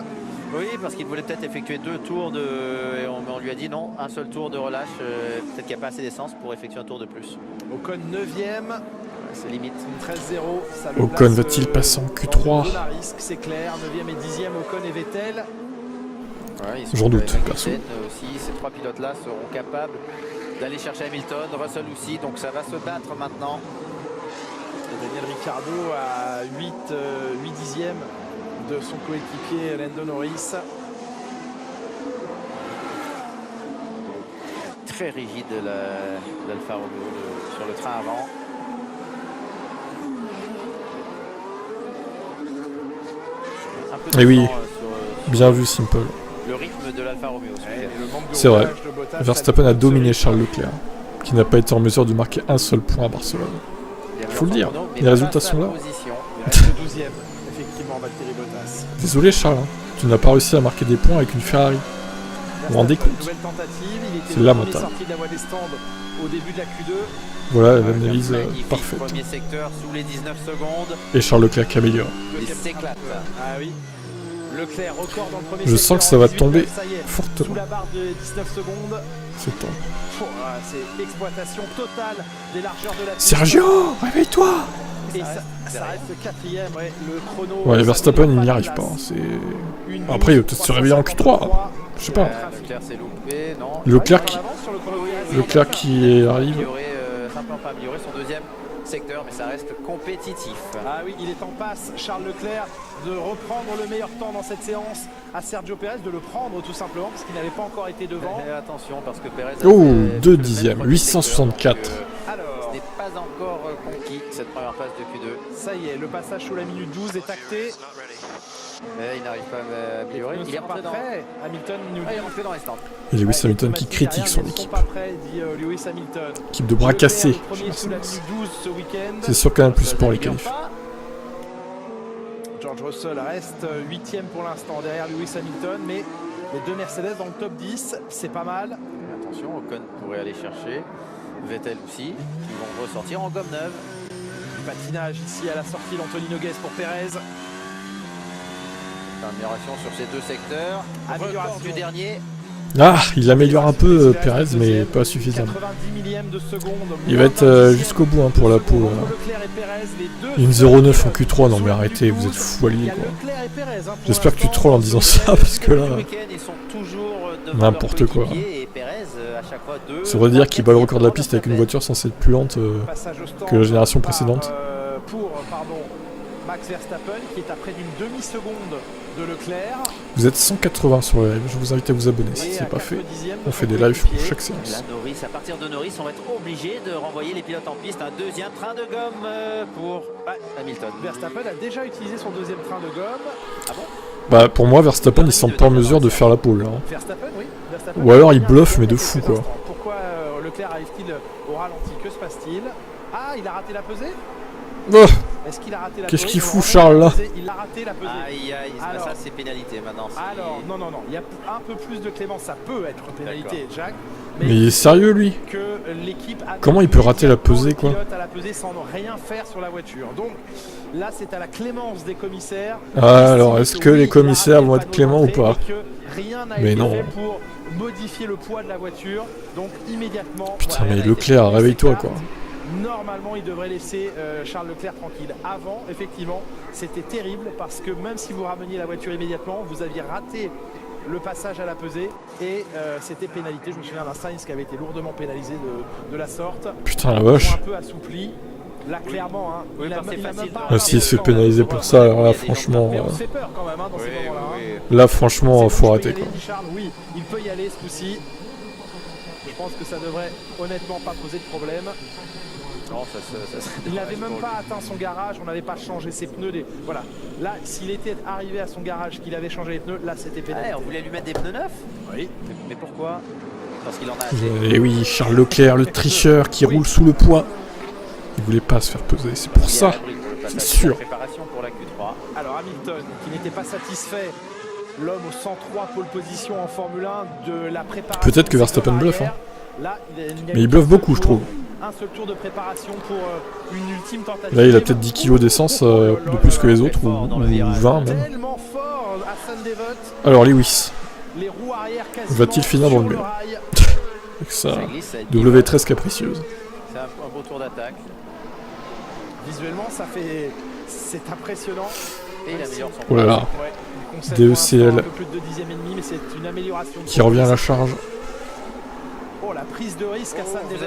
[SPEAKER 5] Oui, parce qu'il voulait peut-être effectuer 2 tours de... Et on lui a dit non, un seul tour de relâche. Peut-être qu'il n'y a pas assez d'essence pour effectuer un tour de plus.
[SPEAKER 4] Ocon 9ème.
[SPEAKER 5] C'est limite.
[SPEAKER 4] 13-0.
[SPEAKER 1] Ocon va-t-il passer en Q3?
[SPEAKER 4] C'est clair, 9ème et 10ème, Ocon et Vettel.
[SPEAKER 5] Ouais,
[SPEAKER 1] j'en doute, perso.
[SPEAKER 5] Aussi, ces 3 pilotes-là seront capables d'aller chercher Hamilton, Russell aussi, donc ça va se battre maintenant.
[SPEAKER 4] Daniel Ricciardo à 8 dixièmes de son coéquipier Lando Norris.
[SPEAKER 5] Très rigide l'Alfa Romeo sur le train avant.
[SPEAKER 1] Et oui, bien vu Simple.
[SPEAKER 5] Le rythme de l'Alfa Romeo.
[SPEAKER 1] C'est vrai, Verstappen a dominé Charles Leclerc, qui n'a pas été en mesure de marquer un seul point à Barcelone. Il faut le dire, les résultats sont là. Désolé Charles, hein, tu n'as pas réussi à marquer des points avec une Ferrari. Vous vous rendez compte? C'est lamentable. Voilà l'analyse parfaite. Et Charles Leclerc qui améliore. Je sens que ça va tomber fortement. C'est temps.
[SPEAKER 4] C'est exploitation totale des largeurs de la piste.
[SPEAKER 1] Sergio, réveille-toi!
[SPEAKER 4] Et ça reste 4ème, ouais, le chrono.
[SPEAKER 1] Ouais, Verstappen il n'y arrive pas. Après il va peut-être se réveiller en Q3. Je sais pas. Leclerc qui arrive.
[SPEAKER 5] Simplement pas améliorer son 2ème secteur, mais ça reste compétitif.
[SPEAKER 4] Ah oui, il est en passe, Charles Leclerc, de reprendre le meilleur temps dans cette séance à Sergio Pérez, de le prendre tout simplement, parce qu'il n'avait pas encore été devant.
[SPEAKER 5] Et attention, parce que Pérez...
[SPEAKER 1] Oh, 2 dixièmes, 864.
[SPEAKER 5] Alors, ce n'est pas encore conquis, cette première phase de Q2.
[SPEAKER 4] Ça y est, le passage sous la minute 12 est acté.
[SPEAKER 5] Il n'arrive pas à améliorer. Il est rentré dans...
[SPEAKER 4] Hamilton nous dit...
[SPEAKER 5] il est rentré dans les stands.
[SPEAKER 1] Et Lewis Hamilton qui critique son équipe. Équipe de bras cassés. C'est sur Canal Plus pour les qualifs.
[SPEAKER 4] George Russell reste 8ème pour l'instant derrière Lewis Hamilton, mais les deux Mercedes dans le top 10, c'est pas mal.
[SPEAKER 5] Attention, Ocon pourrait aller chercher. Vettel aussi. Ils vont ressortir en gomme neuve.
[SPEAKER 4] Patinage ici à la sortie d'Anthony Nogues pour Perez.
[SPEAKER 5] Amélioration sur ces deux secteurs. Amélioration du dernier.
[SPEAKER 1] Ah, il améliore un peu Perez, mais pas suffisamment.
[SPEAKER 4] 90 millièmes de seconde.
[SPEAKER 1] Il va être jusqu'au bout hein, pour la pole. Une 0,9 en Q3, non mais arrêtez, vous êtes fous alliés quoi. J'espère que tu trolls en disant ça, parce que là... N'importe quoi. Ça veut dire qu'il bat le record de la piste avec une voiture censée être plus lente que la génération précédente.
[SPEAKER 4] Pour Max Verstappen qui est à près d'une demi-seconde de Leclerc.
[SPEAKER 1] Vous êtes 180 sur le live, je vous invite à vous abonner si ce n'est pas fait. On fait des lives pour chaque séance.
[SPEAKER 5] Là, Norris, à partir de Norris, on va être obligé de renvoyer les pilotes en piste. Un deuxième train de gomme pour Hamilton.
[SPEAKER 4] Verstappen a déjà utilisé son deuxième train de gomme. Ah bon?
[SPEAKER 1] Bah pour moi Verstappen il semble pas en mesure de faire la pole hein.
[SPEAKER 4] Verstappen, oui. Verstappen,
[SPEAKER 1] ou alors il bluffe mais de fou quoi.
[SPEAKER 4] Pourquoi Leclerc arrive-t-il au ralenti? Que se passe-t-il? Ah, il a raté la pesée.
[SPEAKER 1] Oh,
[SPEAKER 4] est-ce qu'il a raté la
[SPEAKER 1] qu'est-ce qu'il fout Charles là?
[SPEAKER 4] Il a raté la pesée.
[SPEAKER 5] Aïe aïe, alors, ça c'est pénalité maintenant.
[SPEAKER 4] Alors non, il y a un peu plus de clémence, ça peut être pénalité Jacques.
[SPEAKER 1] Mais il est sérieux lui?
[SPEAKER 4] Que l'équipe
[SPEAKER 1] comment il peut rater la pesée quoi?
[SPEAKER 4] À la pesée sans rien faire sur la voiture. Donc là c'est à la clémence des commissaires.
[SPEAKER 1] Ah, alors est-ce que les commissaires vont être cléments ou pas?
[SPEAKER 4] Rien n'a été fait pour modifier le poids de la voiture. Donc immédiatement...
[SPEAKER 1] Putain mais Leclerc, réveille-toi quoi.
[SPEAKER 4] Normalement, il devrait laisser Charles Leclerc tranquille. Avant, effectivement, c'était terrible parce que même si vous rameniez la voiture immédiatement, vous aviez raté le passage à la pesée et c'était pénalité. Je me souviens d'un Sainz qui avait été lourdement pénalisé de la sorte.
[SPEAKER 1] Putain la vache.
[SPEAKER 4] Un peu assoupli. Là, clairement, hein,
[SPEAKER 5] oui,
[SPEAKER 1] s'il se fait pénaliser pour ça, alors là, franchement...
[SPEAKER 4] on se fait peur quand même hein, dans ces moments-là.
[SPEAKER 1] Là, franchement, faut arrêter quoi.
[SPEAKER 4] Charles, oui, il peut y aller ce coup-ci. Je pense que ça devrait honnêtement pas poser de problème.
[SPEAKER 5] Non,
[SPEAKER 4] il n'avait même pas atteint son garage, on n'avait pas changé ses pneus. Voilà. Là, s'il était arrivé à son garage, qu'il avait changé les pneus, là c'était pénalité.
[SPEAKER 5] On voulait lui mettre des pneus neufs?
[SPEAKER 4] Oui.
[SPEAKER 5] Mais pourquoi? Parce qu'il en a assez.
[SPEAKER 1] Et oui, Charles Leclerc, le tricheur qui roule sous le poids. Il voulait pas se faire peser, c'est pour ça. C'est sûr.
[SPEAKER 5] Préparation pour la Q3.
[SPEAKER 4] Alors Hamilton, qui n'était pas satisfait, l'homme aux 103 pole position en Formule 1 de la préparation.
[SPEAKER 1] Peut-être que Verstappen bluffe, hein.
[SPEAKER 4] Là,
[SPEAKER 1] mais il bluffe beaucoup, je trouve.
[SPEAKER 4] Un seul tour de préparation pour une ultime tentative.
[SPEAKER 1] Là, il a peut-être 10 kilos d'essence de plus que les autres, ou 20 même.
[SPEAKER 4] Tellement fort, Hassan Devot.
[SPEAKER 1] Alors, Lewis.
[SPEAKER 4] Les roues arrière
[SPEAKER 1] va-t-il finir dans le mur? Avec sa W13 capricieuse.
[SPEAKER 5] C'est un beau tour d'attaque.
[SPEAKER 4] Visuellement, ça fait... c'est impressionnant.
[SPEAKER 5] Et il améliore son...
[SPEAKER 1] Oh là là. DECL.
[SPEAKER 4] Un peu plus de 10e et demi, mais c'est une amélioration.
[SPEAKER 1] Qui revient à la charge.
[SPEAKER 4] Oh, la prise de risque, Hassan Devot.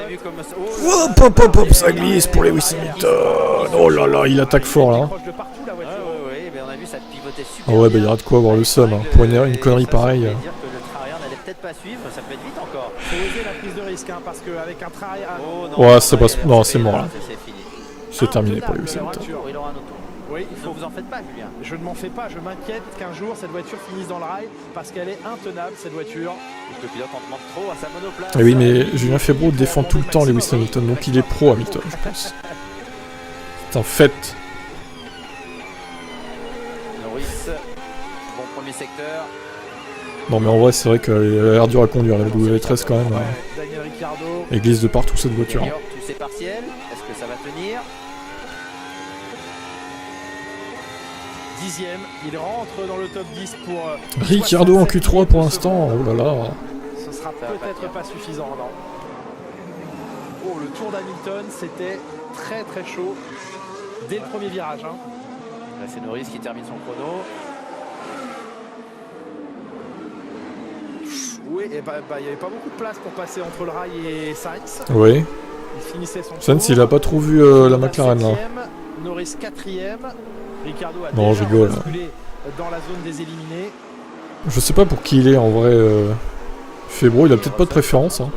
[SPEAKER 1] Hop, hop, hop, hop, ça glisse pour Lewis Hamilton. Oh là là, il attaque fort là.
[SPEAKER 5] On a vu ça pivoter super.
[SPEAKER 1] Ah ouais, bah il y aura de quoi avoir le seum hein. Pour une connerie pareille.
[SPEAKER 5] Ça veut dire que le train n'allait peut-être pas suivre, ça peut être vite encore.
[SPEAKER 4] Faut oser la prise de risque hein, parce qu'avec un train...
[SPEAKER 1] ouais, ça passe. Non, c'est mort là. C'est terminé pour Lewis Hamilton.
[SPEAKER 5] Il aura un auto.
[SPEAKER 4] Oui,
[SPEAKER 5] ne vous en faites pas, Julien.
[SPEAKER 4] Je ne m'en fais pas, je m'inquiète qu'un jour cette voiture finisse dans le rail parce qu'elle est intenable cette voiture.
[SPEAKER 5] Le pilote en demande trop à sa monoplace.
[SPEAKER 1] Et oui, mais Julien Febvre défend tout le temps Lewis Hamilton, donc il est pro Hamilton, je pense. C'est un fait.
[SPEAKER 5] Norris, bon premier secteur.
[SPEAKER 1] Non, mais en vrai, c'est vrai qu'elle a l'air dure à conduire, la W13 quand même.
[SPEAKER 4] Daniel Ricciardo.
[SPEAKER 1] Elle glisse de partout cette voiture.
[SPEAKER 5] Tous ses partiels, est-ce que ça va tenir?
[SPEAKER 4] 10e, il rentre dans le top 10 pour...
[SPEAKER 1] Ricciardo en Q3 pour l'instant, oh là là.
[SPEAKER 4] Ce sera peut-être pas suffisant, non. Oh, le tour d'Hamilton, c'était très très chaud dès le premier virage. Hein.
[SPEAKER 5] Là, c'est Norris qui termine son chrono.
[SPEAKER 4] Oui, et il n'y avait pas beaucoup de place pour passer entre le rail et Sainz.
[SPEAKER 1] Oui.
[SPEAKER 4] Il finissait son
[SPEAKER 1] Sainz, il a pas trop vu la McLaren là.
[SPEAKER 4] Norris 4e. Ricardo a
[SPEAKER 1] non,
[SPEAKER 4] déjà
[SPEAKER 1] rigole.
[SPEAKER 4] basculé dans la zone des éliminés.
[SPEAKER 1] Je sais pas pour qui il est en vrai. Febvre, il a peut-être pas de préférence. Hein.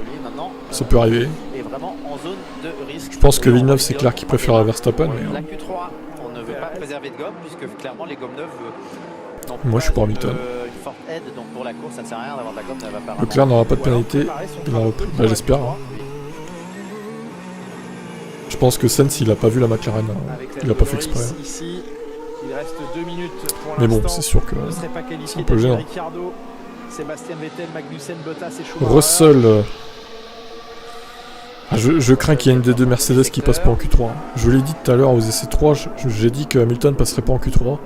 [SPEAKER 1] Ça peut arriver.
[SPEAKER 5] Et vraiment en zone de risque.
[SPEAKER 1] Je pense que Villeneuve, c'est clair qu'il préfère Verstappen. Mais,
[SPEAKER 5] la Q3, on ne veut pas préserver de gomme puisque clairement les gommes neuves
[SPEAKER 1] Moi je suis pour Hamilton.
[SPEAKER 5] Une forte aide, donc pour la course, ça ne sert à rien d'avoir ta gomme, elle va pas
[SPEAKER 1] Leclerc n'aura pas de pénalité. Bah, j'espère. Hein. Je pense que Sainz il a pas vu la McLaren. Il a pas fait exprès.
[SPEAKER 4] Ici, il reste 2 minutes pour
[SPEAKER 1] mais bon, c'est sûr que c'est un peu gênant.
[SPEAKER 4] Sébastien Vettel, Magnussen, Bottas et Schumacher.
[SPEAKER 1] Russell. Je crains qu'il y ait une des deux Mercedes qui passe pas en Q3. Je l'ai dit tout à l'heure aux essais 3, j'ai dit que Hamilton passerait pas en Q3.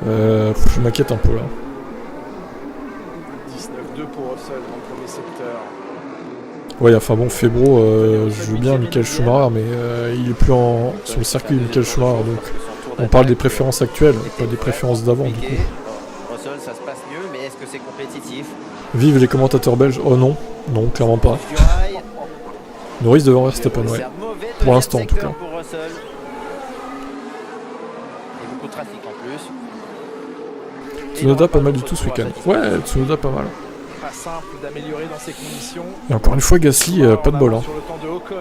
[SPEAKER 1] Je m'inquiète un peu là.
[SPEAKER 4] 19-2 pour Russell dans le premier secteur.
[SPEAKER 1] Ouais, enfin bon, Febro joue bien Michael Schumacher, mais il est plus sur le circuit de Michael Schumacher, donc on parle des préférences actuelles, pas des préférences d'avant du coup.
[SPEAKER 5] Russell, ça se passe mieux, mais est-ce que c'est compétitif?
[SPEAKER 1] Vive les commentateurs belges. Oh non, non, clairement pas. Norris devant Verstappen, ouais. Pour l'instant en tout cas.
[SPEAKER 5] Et beaucoup de trafic en plus.
[SPEAKER 1] Tsunoda pas mal du tout ce week-end. Ouais, Tsunoda pas mal.
[SPEAKER 4] Pas simple d'améliorer dans ces conditions.
[SPEAKER 1] Et encore une fois, Gasly, pas de bol. Hein.
[SPEAKER 4] Sur le temps de Ocon,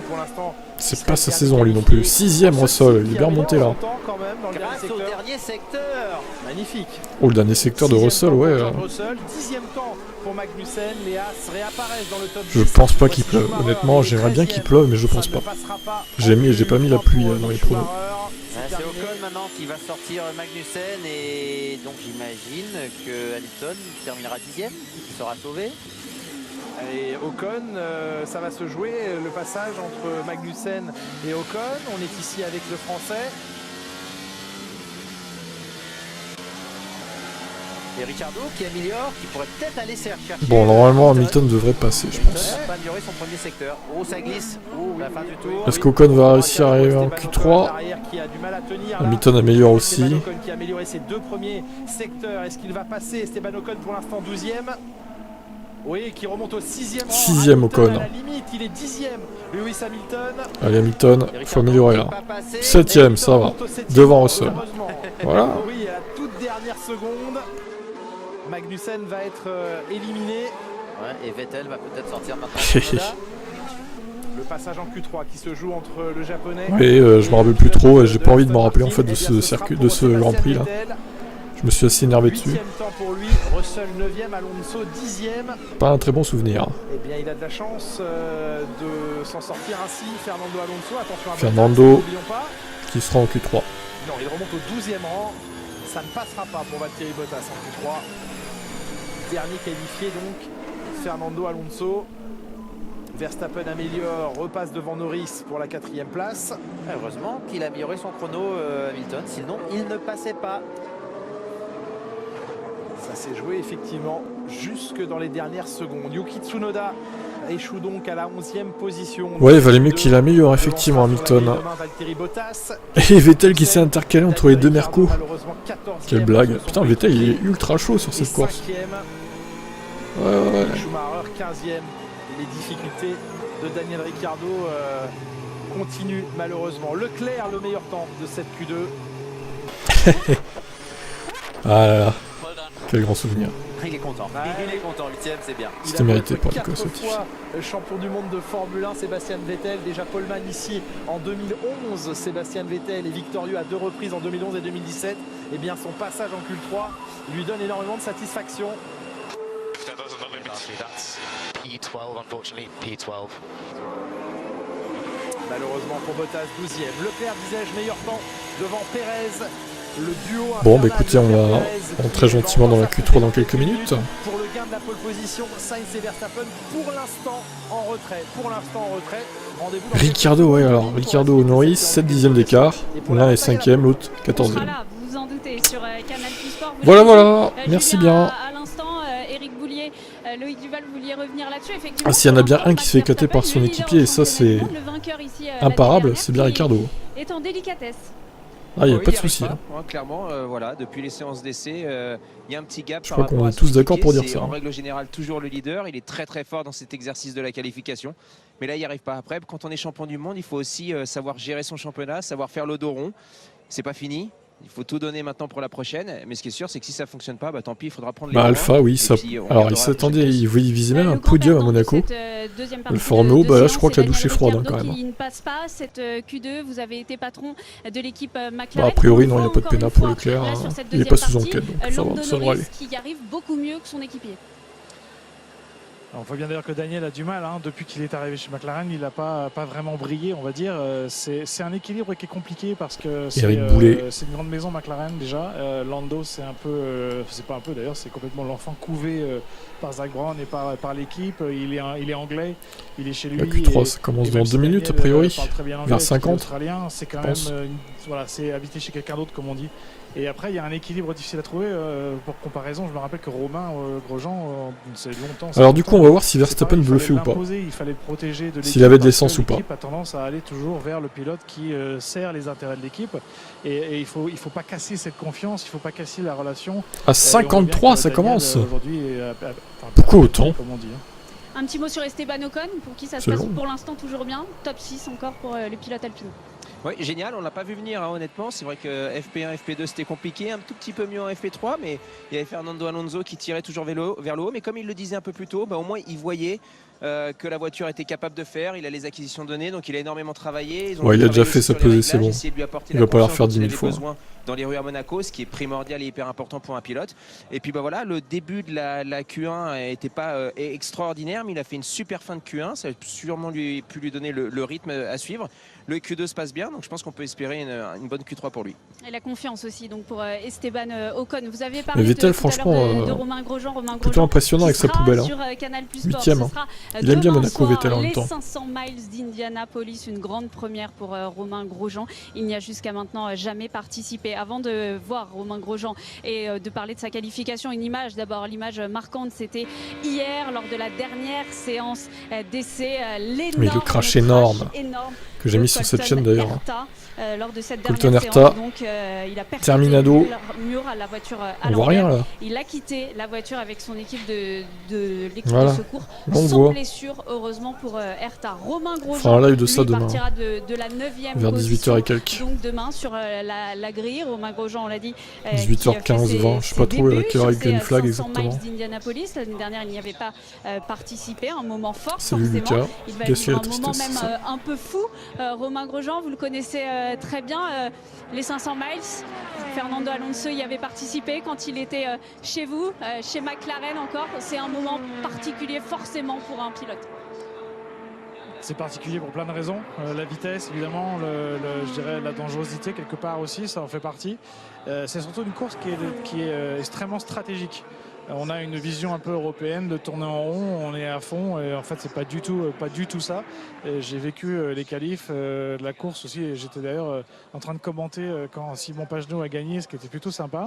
[SPEAKER 4] pour l'instant.
[SPEAKER 1] C'est pas sa saison lui non plus. 6ème Russell, il est bien remonté là.
[SPEAKER 5] Grâce au dernier secteur.
[SPEAKER 4] Magnifique.
[SPEAKER 1] Oh, le dernier secteur de Russell, ouais.
[SPEAKER 4] 10e temps pour Magnussen, les As réapparaissent dans le top 10.
[SPEAKER 1] Je pense pas qu'il pleuve. Honnêtement, j'aimerais bien qu'il pleuve, mais je pense pas. J'ai pas mis la pluie dans les pronos.
[SPEAKER 5] C'est Ocon maintenant qui va sortir Magnussen et donc j'imagine que Hamilton terminera 10ème, il sera sauvé.
[SPEAKER 4] Et Ocon, ça va se jouer le passage entre Magnussen et Ocon. On est ici avec le Français.
[SPEAKER 5] Et Ricciardo qui améliore, qui pourrait peut-être aller chercher.
[SPEAKER 1] Bon, normalement Hamilton devrait passer, je pense.
[SPEAKER 5] Il va améliorer son premier secteur. Oh, ça glisse. Oh, la fin du tour.
[SPEAKER 1] Est-ce qu'Ocon va réussir à arriver en Q3? Hamilton améliore aussi.
[SPEAKER 4] Ocon qui a amélioré ses 2 premiers secteurs. Est-ce qu'il va passer? Esteban Ocon pour l'instant 12e. Oui, qui remonte au 6e rang.
[SPEAKER 1] 6e Ocon.
[SPEAKER 4] À la limite, il est 10e. Lewis Hamilton.
[SPEAKER 1] Allez Hamilton, faut améliorer là. 7e, ça va. Devant Russell. Voilà.
[SPEAKER 4] Oui, à la toute dernière seconde. Magnussen va être éliminé.
[SPEAKER 5] Ouais, et Vettel va peut-être sortir maintenant.
[SPEAKER 4] Le passage en Q3 qui se joue entre le japonais.
[SPEAKER 1] Oui, je me rappelle plus trop et j'ai pas envie de me rappeler en fait de ce circuit, de ce Grand Prix là. Je me suis assez énervé dessus.
[SPEAKER 4] 8e temps pour lui, Russell 9e, Alonso 10e.
[SPEAKER 1] Pas un très bon souvenir.
[SPEAKER 4] Eh bien, il a de la chance de s'en sortir ainsi. Fernando Alonso, attention à
[SPEAKER 1] Fernando
[SPEAKER 4] pas.
[SPEAKER 1] Qui sera en Q3.
[SPEAKER 4] Non, il remonte au 12e rang. Ça ne passera pas pour Valtteri Bottas en Q3. Dernier qualifié donc, Fernando Alonso. Verstappen améliore, repasse devant Norris pour la 4e place.
[SPEAKER 5] Heureusement qu'il a amélioré son chrono Hamilton, sinon il ne passait pas.
[SPEAKER 4] Ça s'est joué effectivement jusque dans les dernières secondes. Yuki Tsunoda échoue donc à la 11e position.
[SPEAKER 1] Ouais, il valait mieux qu'il améliore effectivement Hamilton. Et Vettel qui s'est intercalé entre les deux Mercos. Quelle blague. Putain, Vettel il est ultra chaud sur cette course. Ouais.
[SPEAKER 4] Schumacher 15e. Les difficultés de Daniel Ricciardo continuent malheureusement. Leclerc, le meilleur temps de cette Q2.
[SPEAKER 1] Ah là là. Quel grand souvenir.
[SPEAKER 5] Il est content. Il est content, 8e, c'est bien.
[SPEAKER 1] C'était mérité pour Nico Satifi.
[SPEAKER 4] Champion du monde de Formule 1, Sébastien Vettel, déjà poleman ici en 2011. Sébastien Vettel est victorieux à 2 reprises en 2011 et 2017. Et bien son passage en Q3 lui donne énormément de satisfaction.
[SPEAKER 8] P12, unfortunately, P12.
[SPEAKER 4] Malheureusement pour Bottas, 12e. Leclerc, disais-je, meilleur temps devant Pérez. Le duo.
[SPEAKER 1] Bon, bah écoutez, on va rentrer gentiment dans la Q3 dans quelques minutes.
[SPEAKER 4] Pour le gain de la pole position, Sainz et Verstappen pour l'instant en retrait. Rendez-vous.
[SPEAKER 1] Ricciardo, ouais, alors Ricciardo Norris, 7 dixièmes d'écart. L'un est 5e, l'autre 14e.
[SPEAKER 6] Voilà, vous vous en doutez, sur Canal Sport.
[SPEAKER 1] Voilà, merci bien.
[SPEAKER 6] À l'instant, Eric Boulier, Loïc Duval, vous vouliez revenir là-dessus.
[SPEAKER 1] Ah, s'il y en a bien un qui se fait éclater par son équipier, et ça c'est imparable, c'est bien Ricciardo.
[SPEAKER 6] Est en délicatesse.
[SPEAKER 1] Ah, il n'y a pas de souci. Hein.
[SPEAKER 3] Clairement, voilà, depuis les séances d'essai, il y a un petit gap.
[SPEAKER 1] Je crois qu'on est tous d'accord pour dire ça.
[SPEAKER 3] En règle générale, toujours le leader. Il est très très fort dans cet exercice de la qualification. Mais là, il n'y arrive pas. Après, quand on est champion du monde, il faut aussi savoir gérer son championnat, savoir faire le dos rond. C'est pas fini. Il faut tout donner maintenant pour la prochaine, mais ce qui est sûr, c'est que si ça fonctionne pas, tant pis, il faudra prendre les
[SPEAKER 1] Alpha, oui, ça. Alors, il s'attendait, il visait même un podium à Monaco. Alfa Romeo, là, je crois que la douche est froide quand même.
[SPEAKER 6] Il ne passe pas cette Q2. Vous avez été patron de l'équipe McLaren.
[SPEAKER 1] A priori, non, il n'y a pas de pénal pour Leclerc. Il n'est pas sous enquête, donc ça devrait aller.
[SPEAKER 6] Qui arrive beaucoup mieux que son équipier.
[SPEAKER 7] On voit bien d'ailleurs que Daniel a du mal, depuis qu'il est arrivé chez McLaren, il n'a pas vraiment brillé, on va dire. C'est un équilibre qui est compliqué parce que c'est une grande maison McLaren déjà. Lando, c'est pas un peu d'ailleurs, c'est complètement l'enfant couvé par Zak Brown et par l'équipe. Il est anglais, il est chez lui.
[SPEAKER 1] La Q3, ça commence dans 2 minutes a priori, vers 50.
[SPEAKER 7] C'est quand même, c'est habité chez quelqu'un d'autre comme on dit. Et après, il y a un équilibre difficile à trouver. Pour comparaison, je me rappelle que Romain Grosjean, c'est longtemps.
[SPEAKER 1] Alors du coup, on va voir si Verstappen veut le faire ou pas.
[SPEAKER 7] Il fallait le protéger de l'équipe.
[SPEAKER 1] S'il avait de l'essence ou pas.
[SPEAKER 7] L'équipe a tendance à aller toujours vers le pilote qui sert les intérêts de l'équipe. Et il faut pas casser cette confiance, il faut pas casser la relation.
[SPEAKER 1] À 53, ça commence. Pourquoi autant?
[SPEAKER 6] Un petit mot sur Esteban Ocon, pour qui ça se passe pour l'instant toujours bien. Top 6 encore pour le pilote alpine.
[SPEAKER 3] Oui, génial, on l'a pas vu venir honnêtement, c'est vrai que FP1, FP2 c'était compliqué, un tout petit peu mieux en FP3, mais il y avait Fernando Alonso qui tirait toujours vers le haut, mais comme il le disait un peu plus tôt, au moins il voyait que la voiture était capable de faire, il a les acquisitions données, donc il a énormément travaillé.
[SPEAKER 1] Il a déjà fait sa pesée, c'est bon, il va pas la refaire 10 000 fois.
[SPEAKER 3] Dans les rues à Monaco, ce qui est primordial et hyper important pour un pilote. Et puis voilà, le début de la Q1 n'était pas extraordinaire, mais il a fait une super fin de Q1, ça a sûrement pu lui donner le rythme à suivre. Le Q2 se passe bien, donc je pense qu'on peut espérer une bonne Q3 pour lui.
[SPEAKER 6] Et la confiance aussi donc pour Esteban Ocon. Vous avez parlé
[SPEAKER 1] Vettel, franchement,
[SPEAKER 6] de Romain Grosjean.
[SPEAKER 1] Plutôt impressionnant avec sa poubelle.
[SPEAKER 6] Sur Canal Plus
[SPEAKER 1] 8e. Il aime bien Monaco, Vettel en même temps.
[SPEAKER 6] Les 500 miles d'Indianapolis, une grande première pour Romain Grosjean. Il n'y a jusqu'à maintenant jamais participé. Avant de voir Romain Grosjean et de parler de sa qualification, une image, d'abord l'image marquante, c'était hier lors de la dernière séance d'essai.
[SPEAKER 1] Mais le crash énorme que j'ai mis sur cette chaîne d'ailleurs.
[SPEAKER 6] Lors de cette
[SPEAKER 1] Colton
[SPEAKER 6] dernière
[SPEAKER 1] Herta,
[SPEAKER 6] séance, donc il a
[SPEAKER 1] Terminado,
[SPEAKER 6] le mur à la voiture à
[SPEAKER 1] on voit rien là.
[SPEAKER 6] Il a quitté la voiture avec son équipe de l'équipe de secours sans blessure, heureusement pour Herta. Romain Grosjean partira de la 9e
[SPEAKER 1] vers 18h et quelques.
[SPEAKER 6] Donc demain sur la grille, Romain Grosjean, on l'a dit,
[SPEAKER 1] 18h15, 20, je sais pas trop à quelle heure il gagne flag exactement.
[SPEAKER 6] d'Indianapolis, l'année dernière il n'y avait pas participé, un moment fort.
[SPEAKER 1] Salut Lucas,
[SPEAKER 6] il va vivre un moment même un peu fou. Romain Grosjean, vous le connaissez très bien, les 500 miles. Fernando Alonso y avait participé quand il était chez vous, chez McLaren encore. C'est un moment particulier forcément pour un pilote.
[SPEAKER 7] C'est particulier pour plein de raisons. La vitesse, évidemment, je dirais la dangerosité quelque part aussi, ça en fait partie. C'est surtout une course qui est extrêmement stratégique. On a une vision un peu européenne de tourner en rond, on est à fond et en fait c'est pas du tout ça. J'ai vécu les qualifs de la course aussi et j'étais d'ailleurs en train de commenter quand Simon Pagenaud a gagné, ce qui était plutôt sympa.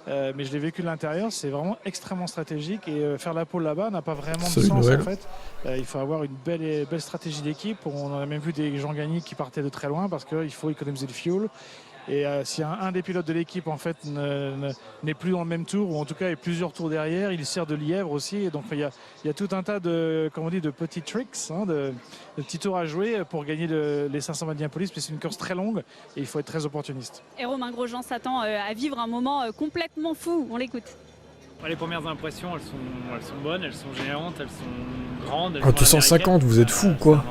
[SPEAKER 7] Mais je l'ai vécu de l'intérieur, c'est vraiment extrêmement stratégique et faire la pole là-bas n'a pas vraiment de sens en fait. Il faut avoir une belle stratégie d'équipe. On a même vu des gens gagner qui partaient de très loin parce qu'il faut économiser le fuel. Et si un des pilotes de l'équipe en fait n'est plus dans le même tour ou en tout cas est plusieurs tours derrière, il sert de lièvre aussi. Et donc il y a tout un tas de, comment on dit, de petits tricks, de petits tours à jouer pour gagner les 500 d'Indianapolis. Mais c'est une course très longue et il faut être très opportuniste.
[SPEAKER 6] Et Romain Grosjean s'attend à vivre un moment complètement fou. On l'écoute.
[SPEAKER 9] Les premières impressions, elles sont bonnes, elles sont géantes, elles sont grandes.
[SPEAKER 1] 250, vous êtes fous quoi?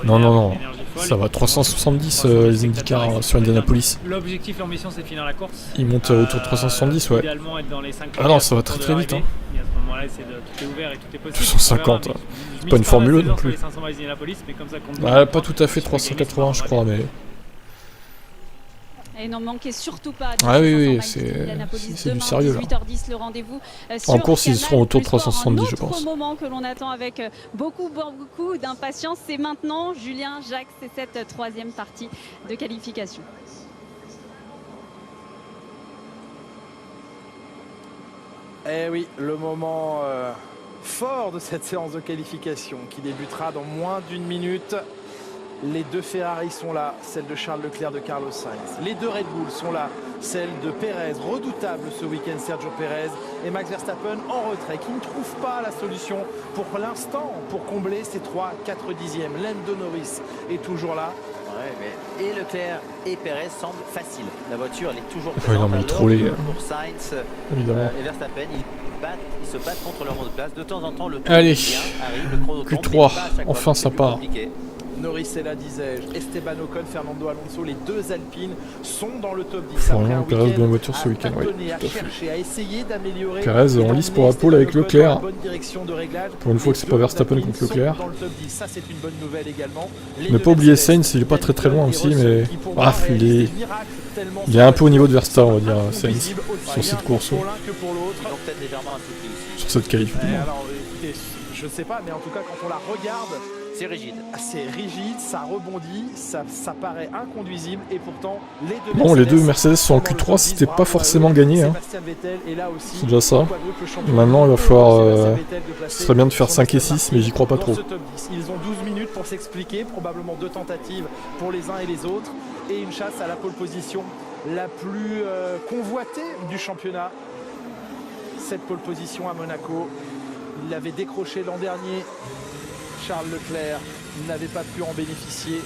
[SPEAKER 1] Non, ça va 370 les IndyCar sur Indianapolis.
[SPEAKER 9] L'objectif, l'ambition, c'est de finir la course.
[SPEAKER 1] Il monte autour de 370, ouais.
[SPEAKER 9] Idéalement être dans les 5
[SPEAKER 1] non, ça va très vite.
[SPEAKER 9] Et à ce moment-là, tout est ouvert et tout est possible.
[SPEAKER 1] 250, c'est pas une Formule 1 non plus.
[SPEAKER 9] Pas
[SPEAKER 1] tout à fait 380, je crois, mais.
[SPEAKER 6] Et n'en manquez surtout pas.
[SPEAKER 1] Oui, c'est du sérieux là.
[SPEAKER 6] 18h10 le rendez-vous.
[SPEAKER 1] En course, ils seront autour de 370, je pense.
[SPEAKER 6] Un autre moment que l'on attend avec beaucoup d'impatience, c'est maintenant, Julien Jacques, c'est cette troisième partie de qualification.
[SPEAKER 4] Eh oui, le moment fort de cette séance de qualification qui débutera dans moins d'une minute. Les deux Ferrari sont là, celle de Charles Leclerc, de Carlos Sainz. Les deux Red Bull sont là, celle de Perez, redoutable ce week-end Sergio Perez, et Max Verstappen en retrait, qui ne trouve pas la solution pour l'instant pour combler ces 3-4 dixièmes. Lando Norris est toujours là.
[SPEAKER 5] Ouais, mais et Leclerc et Perez semblent faciles. La voiture, elle est toujours
[SPEAKER 1] présente. Ouais, non, mais il est trollé.
[SPEAKER 5] Pour Sainz et Verstappen, ils se battent contre leur mot de place. De temps en temps, le tour
[SPEAKER 1] allez,
[SPEAKER 5] arrive, le chrono
[SPEAKER 1] Q3, enfin ça part.
[SPEAKER 4] Norris est là, disais-je. Esteban Ocon, Fernando Alonso, les deux Alpines sont dans le top 10.
[SPEAKER 1] Vraiment, Perez de la voiture ce week-end, oui. Perez en lice pour la pole avec Leclerc. Pour une fois que c'est pas Verstappen contre Leclerc. Ne pas oublier Sainz, il est pas très loin aussi, mais bref, il est un peu au niveau de Verstappen, on va dire, Sainz, sur cette course. Sur cette qualif.
[SPEAKER 4] Je sais pas, mais en tout cas, quand on la regarde,
[SPEAKER 5] c'est rigide.
[SPEAKER 4] C'est rigide, ça rebondit, ça paraît inconduisible et pourtant les deux
[SPEAKER 1] bon, les deux Mercedes sont en Q3, c'était pas forcément gagné. Hein. C'est déjà ça. Maintenant, il va falloir. Ce serait bien de faire 5 et 6, mais j'y crois pas trop.
[SPEAKER 4] Ils ont 12 minutes pour s'expliquer, probablement 2 tentatives pour les uns et les autres, et une chasse à la pole position la plus convoitée du championnat. Cette pole position à Monaco, il l'avait décroché l'an dernier. Charles Leclerc n'avait pas pu en bénéficier.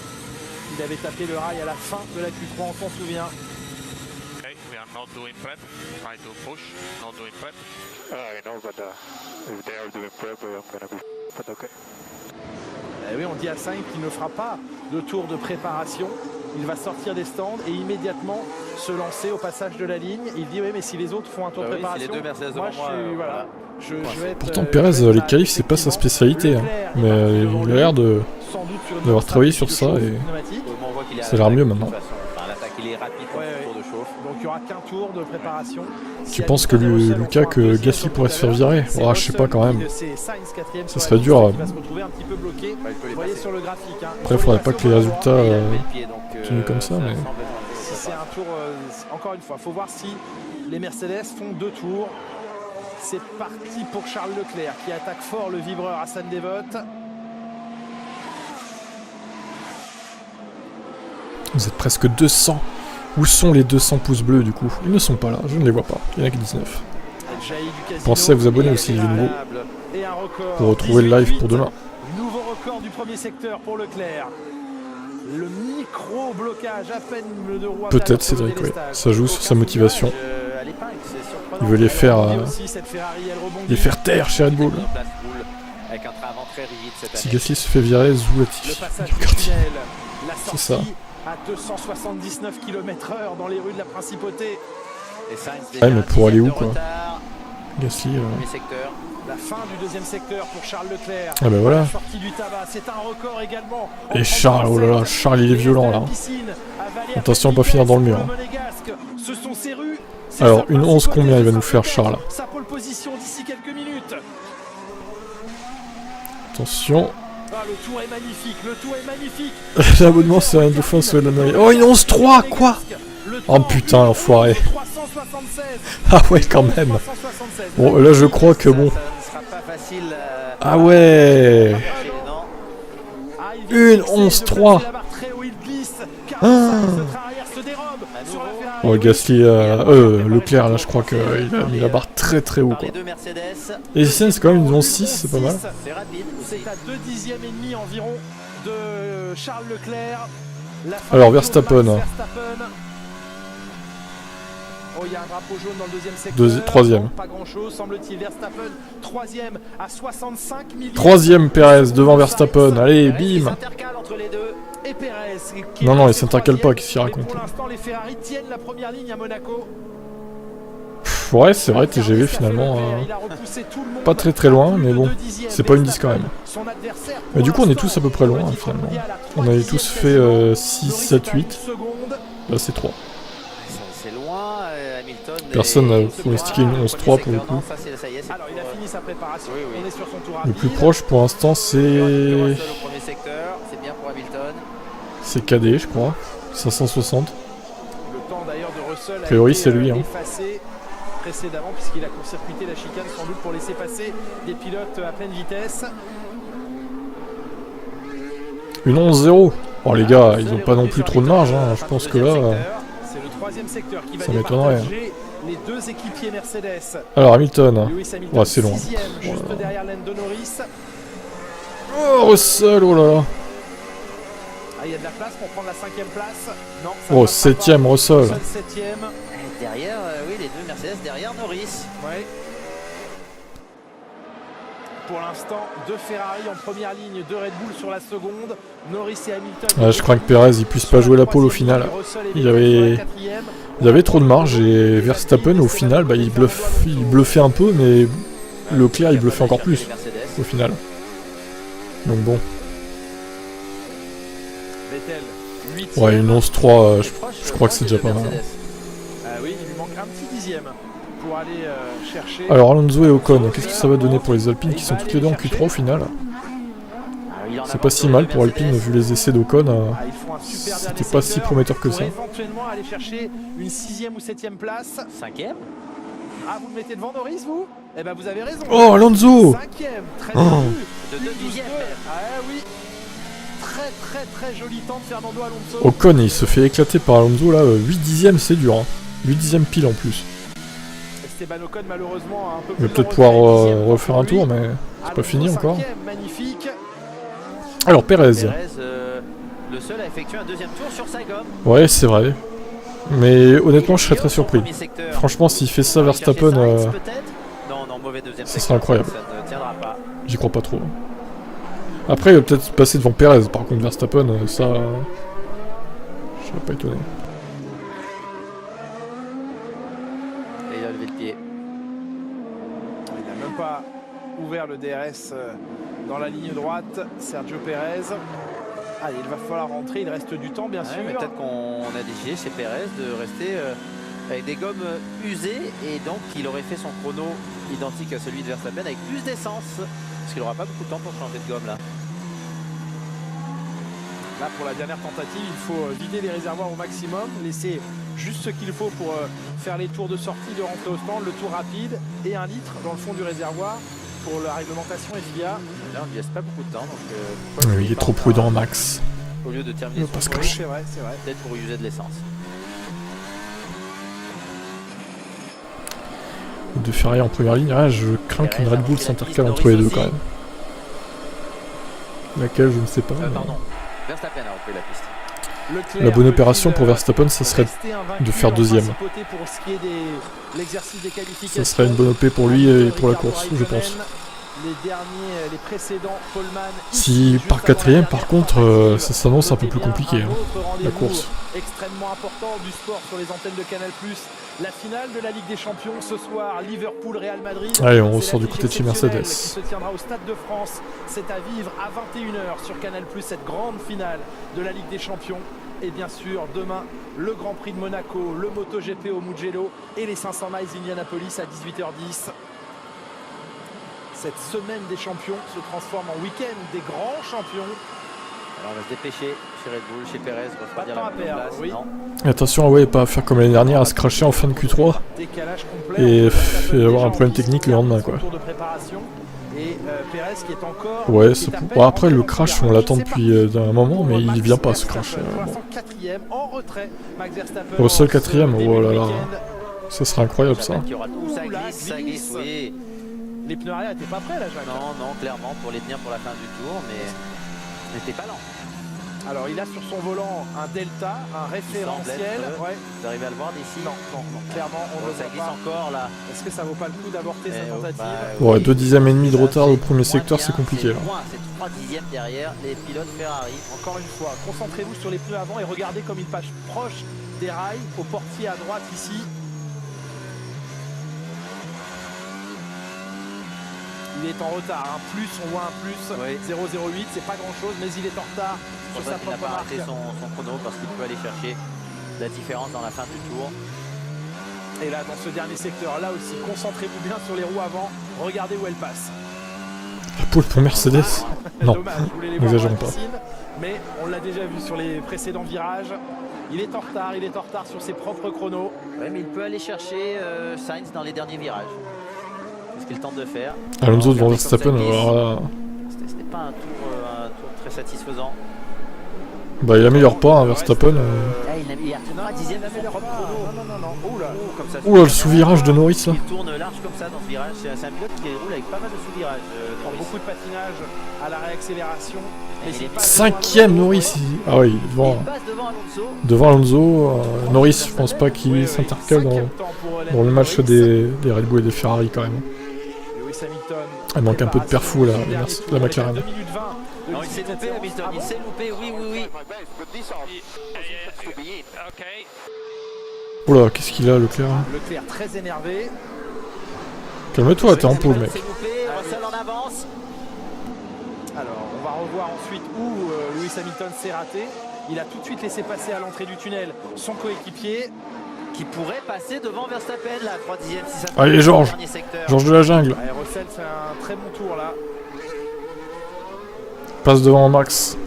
[SPEAKER 4] Il avait tapé le rail à la fin de la Q3, on s'en souvient.
[SPEAKER 8] Okay, we are not doing prep. Try to push, not doing prep. I know, but if they are doing prep, I'm gonna be. But okay.
[SPEAKER 4] Oui, on dit à Sainz qu'il ne fera pas de tour de préparation. Il va sortir des stands et immédiatement se lancer au passage de la ligne. Il dit oui, mais si les autres font un tour de préparation,
[SPEAKER 5] si les deux Mercedes
[SPEAKER 4] moi je vais être,
[SPEAKER 1] pourtant Perez, les qualifs c'est pas sa spécialité, hein. Mais il a l'air d'avoir travaillé sur ça et ça a l'air mieux maintenant.
[SPEAKER 5] Il est rapide pour le tour de chauffe.
[SPEAKER 4] Donc il n'y aura qu'un tour de préparation.
[SPEAKER 1] Tu penses que Lucas, que Gasly pourrait se faire virer? Oh, je sais pas quand même. Ça serait dur. Après, il faudrait pas que les résultats continuent comme ça. Mais...
[SPEAKER 4] C'est un tour, encore une fois, il faut voir si les Mercedes font 2 tours. C'est parti pour Charles Leclerc qui attaque fort le vibreur Hassan Devote.
[SPEAKER 1] Vous êtes presque 200. Où sont les 200 pouces bleus du coup? Ils ne sont pas là, je ne les vois pas. Il n'y en a que 19. Pensez à vous abonner aussi les nouveaux pour retrouver le live pour demain.
[SPEAKER 4] Nouveau record du premier secteur pour Leclerc. Le micro-blocage à peine de roi.
[SPEAKER 1] Peut-être Cédric, oui. Ça joue sur sa motivation. Il veut les faire taire chez Red Bull. Si Gasly se fait virer, Zoulati. C'est ça.
[SPEAKER 4] À 279 km/h dans les rues de la Principauté.
[SPEAKER 1] Ouais, mais pour aller où quoi? Gasly.
[SPEAKER 4] La fin du deuxième secteur pour Charles Leclerc.
[SPEAKER 1] Ah bah voilà.
[SPEAKER 4] C'est un record également.
[SPEAKER 1] Et Charles, oh là là, Charles il est violent là. Attention à pas finir dans le mur. Alors, une 11 combien il va nous faire Charles?
[SPEAKER 4] Sa pole position d'ici quelques minutes.
[SPEAKER 1] Attention.
[SPEAKER 4] Ah, le tour est magnifique, le tour est magnifique.
[SPEAKER 1] L'abonnement c'est un dauphin sur la noyée. Oh, une 11-3 quoi? Oh putain, l'enfoiré. Ah ouais, quand même. Bon, là je crois que bon. Ah ouais. Une 11-3. Ah. Oh, Gasly, Leclerc, là je crois qu'il a mis la barre très haut quoi. Et ici c'est quand même une 11-6, c'est pas mal.
[SPEAKER 4] C'est à 2 dixièmes et demi environ de Charles Leclerc.
[SPEAKER 1] Alors Verstappen.
[SPEAKER 4] Oh, il y a un drapeau jaune dans le deuxième secteur.
[SPEAKER 1] Troisième.
[SPEAKER 4] Pas grand chose, semble-t-il. Verstappen, troisième à 65 millions.
[SPEAKER 1] Troisième Perez devant Verstappen. Allez, bim.
[SPEAKER 4] Entre les deux. Et Perez,
[SPEAKER 1] non, il s'intercale pas, qu'est-ce qu'il raconte?
[SPEAKER 4] Pour l'instant, les Ferrari tiennent la première ligne à Monaco.
[SPEAKER 1] Ouais, c'est vrai, TGV finalement. Pas très loin, mais bon, c'est pas une 10 quand même. Mais du coup, on est tous à peu près loin finalement. On avait tous fait 6, 7, 8. Là, c'est 3. Personne n'a pronostiqué une 11-3 pour le coup. Le plus proche pour l'instant c'est KD je crois, 560. A priori c'est lui. Hein.
[SPEAKER 4] Précédemment puisqu'il a court-circuité la chicane sans doute pour laisser passer des pilotes à pleine vitesse.
[SPEAKER 1] Une 11-0. Oh les gars, ils ont pas non plus trop de marge, hein. Je pense que là, ça m'étonnerait.
[SPEAKER 4] Les deux équipiers Mercedes.
[SPEAKER 1] Alors Hamilton, ouais, c'est loin.
[SPEAKER 4] Juste derrière Lando Norris.
[SPEAKER 1] Oh Russell, oh là là.
[SPEAKER 4] Ah, il y a de la place pour prendre la 5ème place. Non,
[SPEAKER 1] oh, 7ème Russell.
[SPEAKER 4] 7ème.
[SPEAKER 5] Derrière, oui, les deux Mercedes derrière Norris.
[SPEAKER 4] Ouais. Pour l'instant, deux Ferrari en première ligne, deux Red Bull sur la seconde. Norris et Hamilton.
[SPEAKER 1] Ouais, je crois que Perez il puisse pas jouer la pole au final. Il avait trop de marge et Verstappen au final bah, il bluffait un peu, mais Leclerc il bluffait encore plus au final. Donc bon. Ouais, une 11-3, je crois que c'est déjà pas mal.
[SPEAKER 4] Oui, il lui manquera un petit dixième pour aller chercher.
[SPEAKER 1] Alors Alonso et Ocon, qu'est-ce que ça va donner pour les Alpines qui sont toutes les deux en Q3 au final? C'est pas si mal pour Alpine vu les essais d'Ocon, c'était pas si prometteur que ça.
[SPEAKER 4] Éventuellement aller chercher une 6ème ou 7ème place.
[SPEAKER 5] 5ème.
[SPEAKER 4] Ah, vous le mettez devant Norris, vous? Eh ben vous avez raison.
[SPEAKER 1] Oh Alonso!
[SPEAKER 4] 5ème, très bien vu.
[SPEAKER 5] De 2 dixièmes.
[SPEAKER 4] Ah oui. Très joli temps de Fernando Alonso.
[SPEAKER 1] Ocon il se fait éclater par Alonso là, 8 dixièmes c'est dur, hein. 8 dixièmes pile en plus.
[SPEAKER 4] Esteban Ocon malheureusement un peu plus.
[SPEAKER 1] Il va peut-être pouvoir refaire un tour mais c'est pas fini encore.
[SPEAKER 4] Magnifique.
[SPEAKER 1] Alors Perez.
[SPEAKER 5] Le seul à effectuer un deuxième tour sur sa gomme.
[SPEAKER 1] Ouais c'est vrai. Mais honnêtement je serais très surpris. Franchement s'il fait ça Verstappen, ça serait incroyable. J'y crois pas trop. Après il va peut-être passer devant Perez, par contre Verstappen, ça... je serais pas étonné.
[SPEAKER 5] Et il a levé le pied.
[SPEAKER 4] Il n'a même pas ouvert le DRS dans la ligne droite, Sergio Perez. Allez, il va falloir rentrer, il reste du temps bien sûr.
[SPEAKER 5] Mais peut-être qu'on a décidé chez Perez de rester avec des gommes usées et donc il aurait fait son chrono identique à celui de Verstappen avec plus d'essence. Parce qu'il n'aura pas beaucoup de temps pour changer de gomme là.
[SPEAKER 4] Là pour la dernière tentative, il faut vider les réservoirs au maximum, laisser juste ce qu'il faut pour faire les tours de sortie, de rentrée au stand, le tour rapide et 1 litre dans le fond du réservoir pour la réglementation FIA.
[SPEAKER 5] Là on ne laisse pas beaucoup de temps donc
[SPEAKER 1] il est trop prudent Max.
[SPEAKER 5] Au lieu de terminer son
[SPEAKER 4] tour, c'est vrai.
[SPEAKER 5] Peut-être pour user de l'essence.
[SPEAKER 1] De Ferrari en première ligne, ouais, je crains qu'une Red Bull s'intercale entre les deux quand même. Laquelle je ne sais pas.
[SPEAKER 5] Pardon, Verstappen a repris la piste.
[SPEAKER 1] La bonne opération pour Verstappen, ça serait de faire deuxième. Ça serait une bonne OP pour lui et pour la course, je pense.
[SPEAKER 4] Les précédents, Poleman,
[SPEAKER 1] si par quatrième, par contre, ça s'annonce un peu plus compliqué, hein, la course.
[SPEAKER 4] Extrêmement important du sport sur les antennes de Canal+. La finale de la Ligue des Champions ce soir, Liverpool-Real Madrid.
[SPEAKER 1] Allez, on ressort du côté de chez Mercedes.
[SPEAKER 4] Qui se tiendra au Stade de France. C'est à vivre à 21h sur Canal+, cette grande finale de la Ligue des Champions. Et bien sûr, demain, le Grand Prix de Monaco, le MotoGP au Mugello et les 500 miles Indianapolis à 18h10. Cette semaine des champions se transforme en week-end des grands champions.
[SPEAKER 5] Alors on va se dépêcher chez Red Bull, chez Perez, refroidir la place. Oui.
[SPEAKER 1] Et attention, ouais, pas faire comme l'année dernière, à se cracher en fin de Q3 et avoir un problème technique le lendemain, quoi. Ouais, bon, après le crash, on l'attend depuis un moment, mais il vient pas ce crash. Au seul quatrième, oh là là, ça serait incroyable ça.
[SPEAKER 5] Ça glisse, oui.
[SPEAKER 4] Les pneus arrière n'étaient pas prêts là, Jacques.
[SPEAKER 5] Non, clairement, pour les tenir pour la fin du tour, mais n'était pas lent.
[SPEAKER 4] Alors il a sur son volant un delta, un référentiel. Ouais.
[SPEAKER 5] Vous arrivez à le voir d'ici?
[SPEAKER 4] Non, clairement on ne
[SPEAKER 5] ça glisse encore là.
[SPEAKER 4] Est-ce que ça vaut pas le coup d'avorter cette tentative?
[SPEAKER 1] Ouais, 2 dixièmes et demi de retard au premier secteur, c'est compliqué là.
[SPEAKER 5] C'est 3 dixièmes derrière les pilotes Ferrari.
[SPEAKER 4] Encore une fois, concentrez-vous sur les pneus avant et regardez comme il passe proche des rails, au portier à droite ici. Il est en retard, plus, on voit un plus, oui. 0,08, c'est pas grand chose, mais il est en retard sur sa propre marque.
[SPEAKER 5] Il n'a pas arrêté son chrono parce qu'il peut aller chercher la différence dans la fin du tour.
[SPEAKER 4] Et là, dans ce dernier secteur, là aussi, concentrez-vous bien sur les roues avant, regardez où elles passent.
[SPEAKER 1] La pole pour Mercedes. Non, n'exagérons pas.
[SPEAKER 4] Mais on l'a déjà vu sur les précédents virages. Il est en retard sur ses propres chronos.
[SPEAKER 5] Oui, mais il peut aller chercher Sainz dans les derniers virages. C'est ce qu'il tente de faire.
[SPEAKER 1] Alonso devant Verstappen, alors là...
[SPEAKER 5] Ce n'est pas un tour très satisfaisant.
[SPEAKER 1] Bah il améliore pas, hein, Verstappen.
[SPEAKER 5] Il a 10e d'améliore pas. Non.
[SPEAKER 1] Ouh, le sous-virage de Norris là.
[SPEAKER 5] Il tourne large comme ça dans ce virage. C'est un pilote qui roule avec pas mal de sous-virages.
[SPEAKER 4] Beaucoup de patinage à la réaccélération.
[SPEAKER 1] 5ème Norris. Ah oui, devant Alonso. Norris, je pense pas qu'il s'intercale dans le match des Red Bull et des Ferrari quand même. Il manque un peu de perfou là, la McLaren.
[SPEAKER 5] Non, il s'est loupé, Hamilton, il s'est loupé, oui.
[SPEAKER 1] Oula, qu'est-ce qu'il a, Leclerc?
[SPEAKER 4] Leclerc très énervé.
[SPEAKER 1] Calme-toi, t'es en pôle, mec.
[SPEAKER 5] Russell en avance.
[SPEAKER 4] Alors, on va revoir ensuite où Lewis Hamilton s'est raté. Il a tout de suite laissé passer à l'entrée du tunnel son coéquipier.
[SPEAKER 5] Qui pourrait passer devant Verstappen, la 3e, si ça fait.
[SPEAKER 1] Allez, Georges de la jungle.
[SPEAKER 4] Allez, Russell fait un très bon tour là.
[SPEAKER 1] Passe devant Max.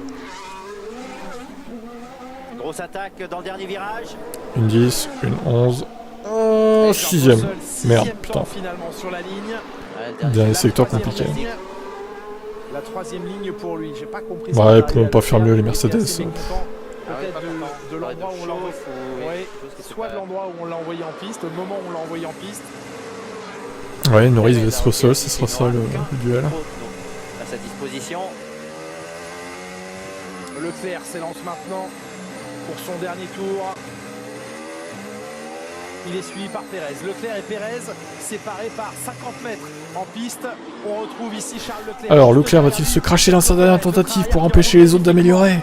[SPEAKER 5] Grosse attaque dans le dernier virage.
[SPEAKER 1] Une 10, une 11. 6ème. Merde, putain.
[SPEAKER 4] Finalement sur la ligne.
[SPEAKER 1] Dernier secteur compliqué.
[SPEAKER 4] La 3e ligne pour lui. J'ai pas compris.
[SPEAKER 1] Ouais, ils pourront pas faire mieux les Mercedes.
[SPEAKER 4] Peut-être de l'endroit où on l'a envoyé. Soit de l'endroit où on l'a envoyé en piste, au moment où on l'a envoyé en piste.
[SPEAKER 1] Ouais, Norris vs Russell, ce sera ça le duel.
[SPEAKER 5] À sa disposition.
[SPEAKER 4] Leclerc s'élance maintenant pour son dernier tour. Il est suivi par Pérez. Leclerc et Pérez séparés par 50 mètres en piste. On retrouve ici Charles Leclerc.
[SPEAKER 1] Alors Leclerc va-t-il se cracher dans sa dernière tentative pour empêcher les autres d'améliorer?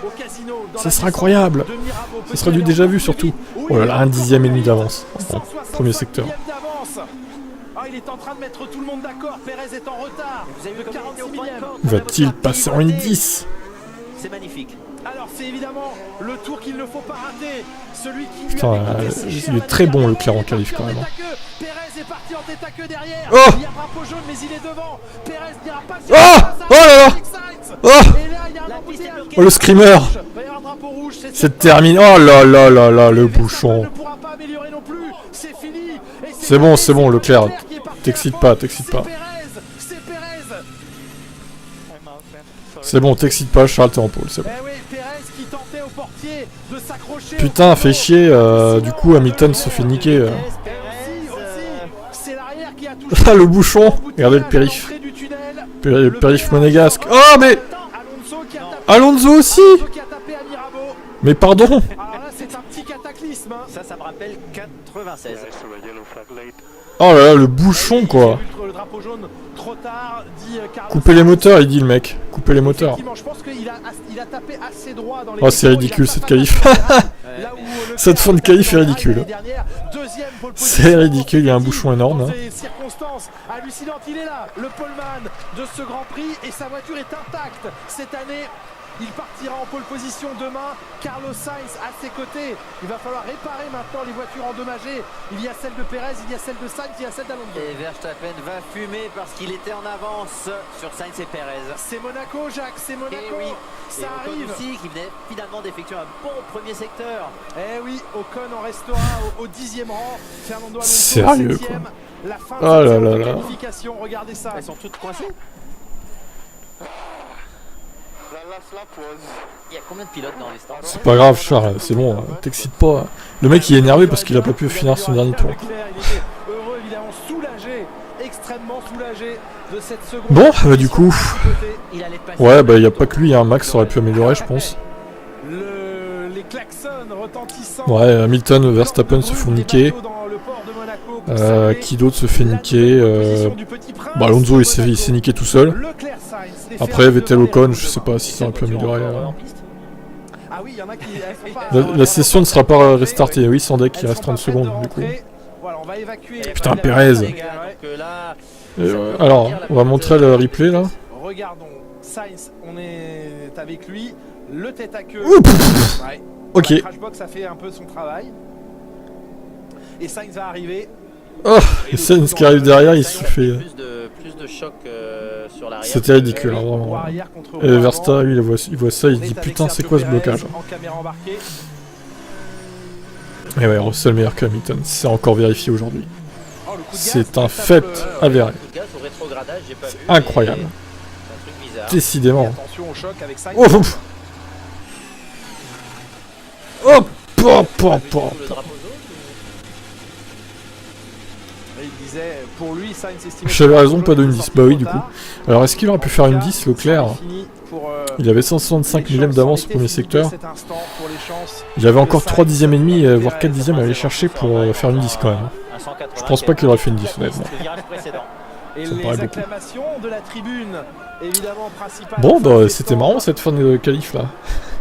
[SPEAKER 1] Ça sera incroyable. Ce sera du déjà vu surtout. Oh là là, un 10ème et demi d'avance. Premier secteur.
[SPEAKER 4] Il est en train de mettre tout le monde d'accord. Pérez est en retard.
[SPEAKER 1] Va-t-il passer en une 10?
[SPEAKER 5] C'est magnifique.
[SPEAKER 4] Alors c'est évidemment le tour qu'il ne faut pas rater. Celui qui
[SPEAKER 1] putain, il est très bon Leclerc en qualif quand même.
[SPEAKER 4] Pérez est parti en tête à queue derrière.
[SPEAKER 1] Oh,
[SPEAKER 4] il y a drapeau jaune mais il est devant. Pérez n'ira pas sur
[SPEAKER 1] oh là là. Oh le screamer. C'est terminé. Oh là là là là, le bouchon. C'est bon Leclerc. T'excites pas. C'est bon, t'excites pas, Charles, t'es en pôle, c'est bon. Putain, fait chier, du coup Hamilton se fait niquer. Ah, le bouchon. Regardez le périph'. Le périph' monégasque. Oh, mais Alonso aussi. Mais pardon.
[SPEAKER 5] Ça me rappelle 96.
[SPEAKER 1] Oh là là, le bouchon quoi. Coupez les moteurs, il dit le mec. Coupez les moteurs. Oh, c'est ridicule cette qualif. Cette fin de qualif est ridicule. C'est ridicule, il y a un bouchon énorme. Hein.
[SPEAKER 4] Il est là, le poleman de ce Grand Prix et sa voiture est intacte cette année. Il partira en pole position demain. Carlos Sainz à ses côtés. Il va falloir réparer maintenant les voitures endommagées. Il y a celle de Pérez, il y a celle de Sainz, il y a celle d'Alonso.
[SPEAKER 5] Et Verstappen va fumer parce qu'il était en avance sur Sainz et Pérez.
[SPEAKER 4] C'est Monaco, Jacques, c'est Monaco.
[SPEAKER 5] Et oui.
[SPEAKER 4] Ça
[SPEAKER 5] et
[SPEAKER 4] arrive.
[SPEAKER 5] Aussi, qui venait finalement d'effectuer un bon premier secteur.
[SPEAKER 4] Eh oui, Ocon en restera au 10e rang. Fernando Alonso
[SPEAKER 1] sérieux
[SPEAKER 4] 7e.
[SPEAKER 1] quoi.
[SPEAKER 4] La fin
[SPEAKER 1] oh là
[SPEAKER 4] de
[SPEAKER 1] là
[SPEAKER 4] la qualification, regardez ça.
[SPEAKER 5] Elles sont toutes coincées. Il y a combien de pilotes dans les stands?
[SPEAKER 1] C'est pas grave Charles, c'est bon, t'excites pas. Le mec il est énervé parce qu'il a pas pu finir son dernier tour.
[SPEAKER 4] Il était heureux, évidemment, soulagé, extrêmement soulagé de cette seconde.
[SPEAKER 1] Bon, bah du coup... Ouais, bah y a pas que lui, hein. Max aurait pu améliorer je pense.
[SPEAKER 4] Les klaxons retentissants.
[SPEAKER 1] Ouais, Hamilton, Verstappen se font niquer. Qui d'autre se fait niquer bah Alonso il s'est niqué tout seul. Après Vettel Ocon, je sais pas si ça aurait pu améliorer. La session ne sera pas restartée, oui sans deck il reste 30 secondes du coup. Putain Pérez. Alors, on va montrer le replay là.
[SPEAKER 4] Regardons, Sainz, on est avec lui, le tête à queue.
[SPEAKER 1] Ok.
[SPEAKER 4] La Crashbox a fait un peu son travail. Et Sainz va arriver.
[SPEAKER 1] Oh, et Sainz qui arrive derrière, il se fait...
[SPEAKER 5] Plus de choc sur l'arrière.
[SPEAKER 1] C'était ridicule, hein, vraiment. Et Versta, lui, il voit ça, il se dit putain, c'est quoi ce blocage? Et ouais, Russell meilleur que Hamilton, c'est encore vérifié aujourd'hui. C'est un fait avéré. C'est incroyable. Décidément. Oh, Hop,
[SPEAKER 4] Il disait, pour lui, Sainz estimait...
[SPEAKER 1] J'avais raison, pas de une 10. Bah oui, du coup. Alors, est-ce qu'il aurait pu faire une 10, Leclerc? Il avait 165 millèmes d'avance au premier secteur. Il avait encore 3 dixièmes et demi, voire 4 dixièmes à aller chercher pour faire une 10 quand même. Je pense pas qu'il aurait fait une 10, honnêtement.
[SPEAKER 4] Et
[SPEAKER 1] Ça me
[SPEAKER 4] les
[SPEAKER 1] paraît beaucoup.
[SPEAKER 4] acclamations de la tribune, évidemment principale.
[SPEAKER 1] Bon, bah c'était marrant cette fin de qualif là.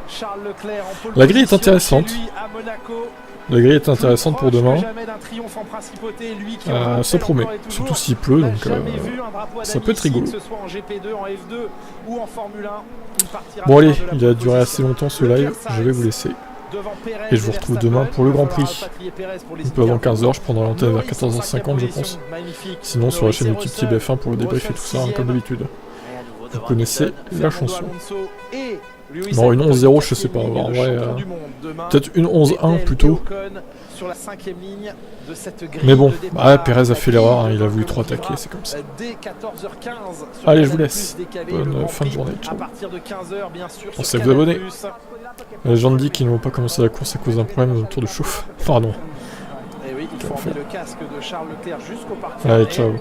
[SPEAKER 4] Charles Leclerc en pole
[SPEAKER 1] La grille est
[SPEAKER 4] position
[SPEAKER 1] intéressante.
[SPEAKER 4] chez lui à Monaco.
[SPEAKER 1] La grille est intéressante pour demain.
[SPEAKER 4] Jamais d'un triomphe en principauté, lui qui en
[SPEAKER 1] Ça promet,
[SPEAKER 4] rappelle encore et
[SPEAKER 1] surtout
[SPEAKER 4] toujours,
[SPEAKER 1] s'il pleut,
[SPEAKER 4] n'a
[SPEAKER 1] donc
[SPEAKER 4] jamais vu un drapeau à
[SPEAKER 1] ça peut être
[SPEAKER 4] Dany,
[SPEAKER 1] rigolo.
[SPEAKER 4] que ce soit en GP2, en F2 ou en Formule 1. Il partira
[SPEAKER 1] Bon allez,
[SPEAKER 4] de la
[SPEAKER 1] il a
[SPEAKER 4] pole
[SPEAKER 1] duré assez
[SPEAKER 4] position.
[SPEAKER 1] longtemps ce live, je vais vous laisser.
[SPEAKER 4] Devant Pérez
[SPEAKER 1] Et je vous retrouve
[SPEAKER 4] Verstappen,
[SPEAKER 1] demain pour le Grand
[SPEAKER 4] il faudra
[SPEAKER 1] Prix.
[SPEAKER 4] rapatrier Pérez pour les
[SPEAKER 1] Un peu avant
[SPEAKER 4] interviews.
[SPEAKER 1] 15h, je prendrai l'antenne vers
[SPEAKER 4] Norris en
[SPEAKER 1] 14h50 je
[SPEAKER 4] cinquième
[SPEAKER 1] pense.
[SPEAKER 4] magnifique.
[SPEAKER 1] Sinon sur la
[SPEAKER 4] Norris
[SPEAKER 1] chaîne
[SPEAKER 4] et
[SPEAKER 1] YouTube
[SPEAKER 4] Russell.
[SPEAKER 1] TBF1 pour le débrief et tout ça, hein, comme d'habitude. Vous connaissez la chanson. Non, une 11-0 je sais pas, en vrai, peut-être une 11-1 plutôt. Mais bon, Pérez a fait l'erreur, hein, il a voulu trop attaquer, c'est comme ça. Allez, je vous laisse. Bonne fin de journée, ciao. Pensez à vous abonner. Les gens disent qu'ils n'ont pas commencé la course à cause d'un problème autour de chauffe. Pardon.
[SPEAKER 4] Et oui, il faut emmener le casque de Charles Leclerc jusqu'au parc.
[SPEAKER 1] Allez, ciao.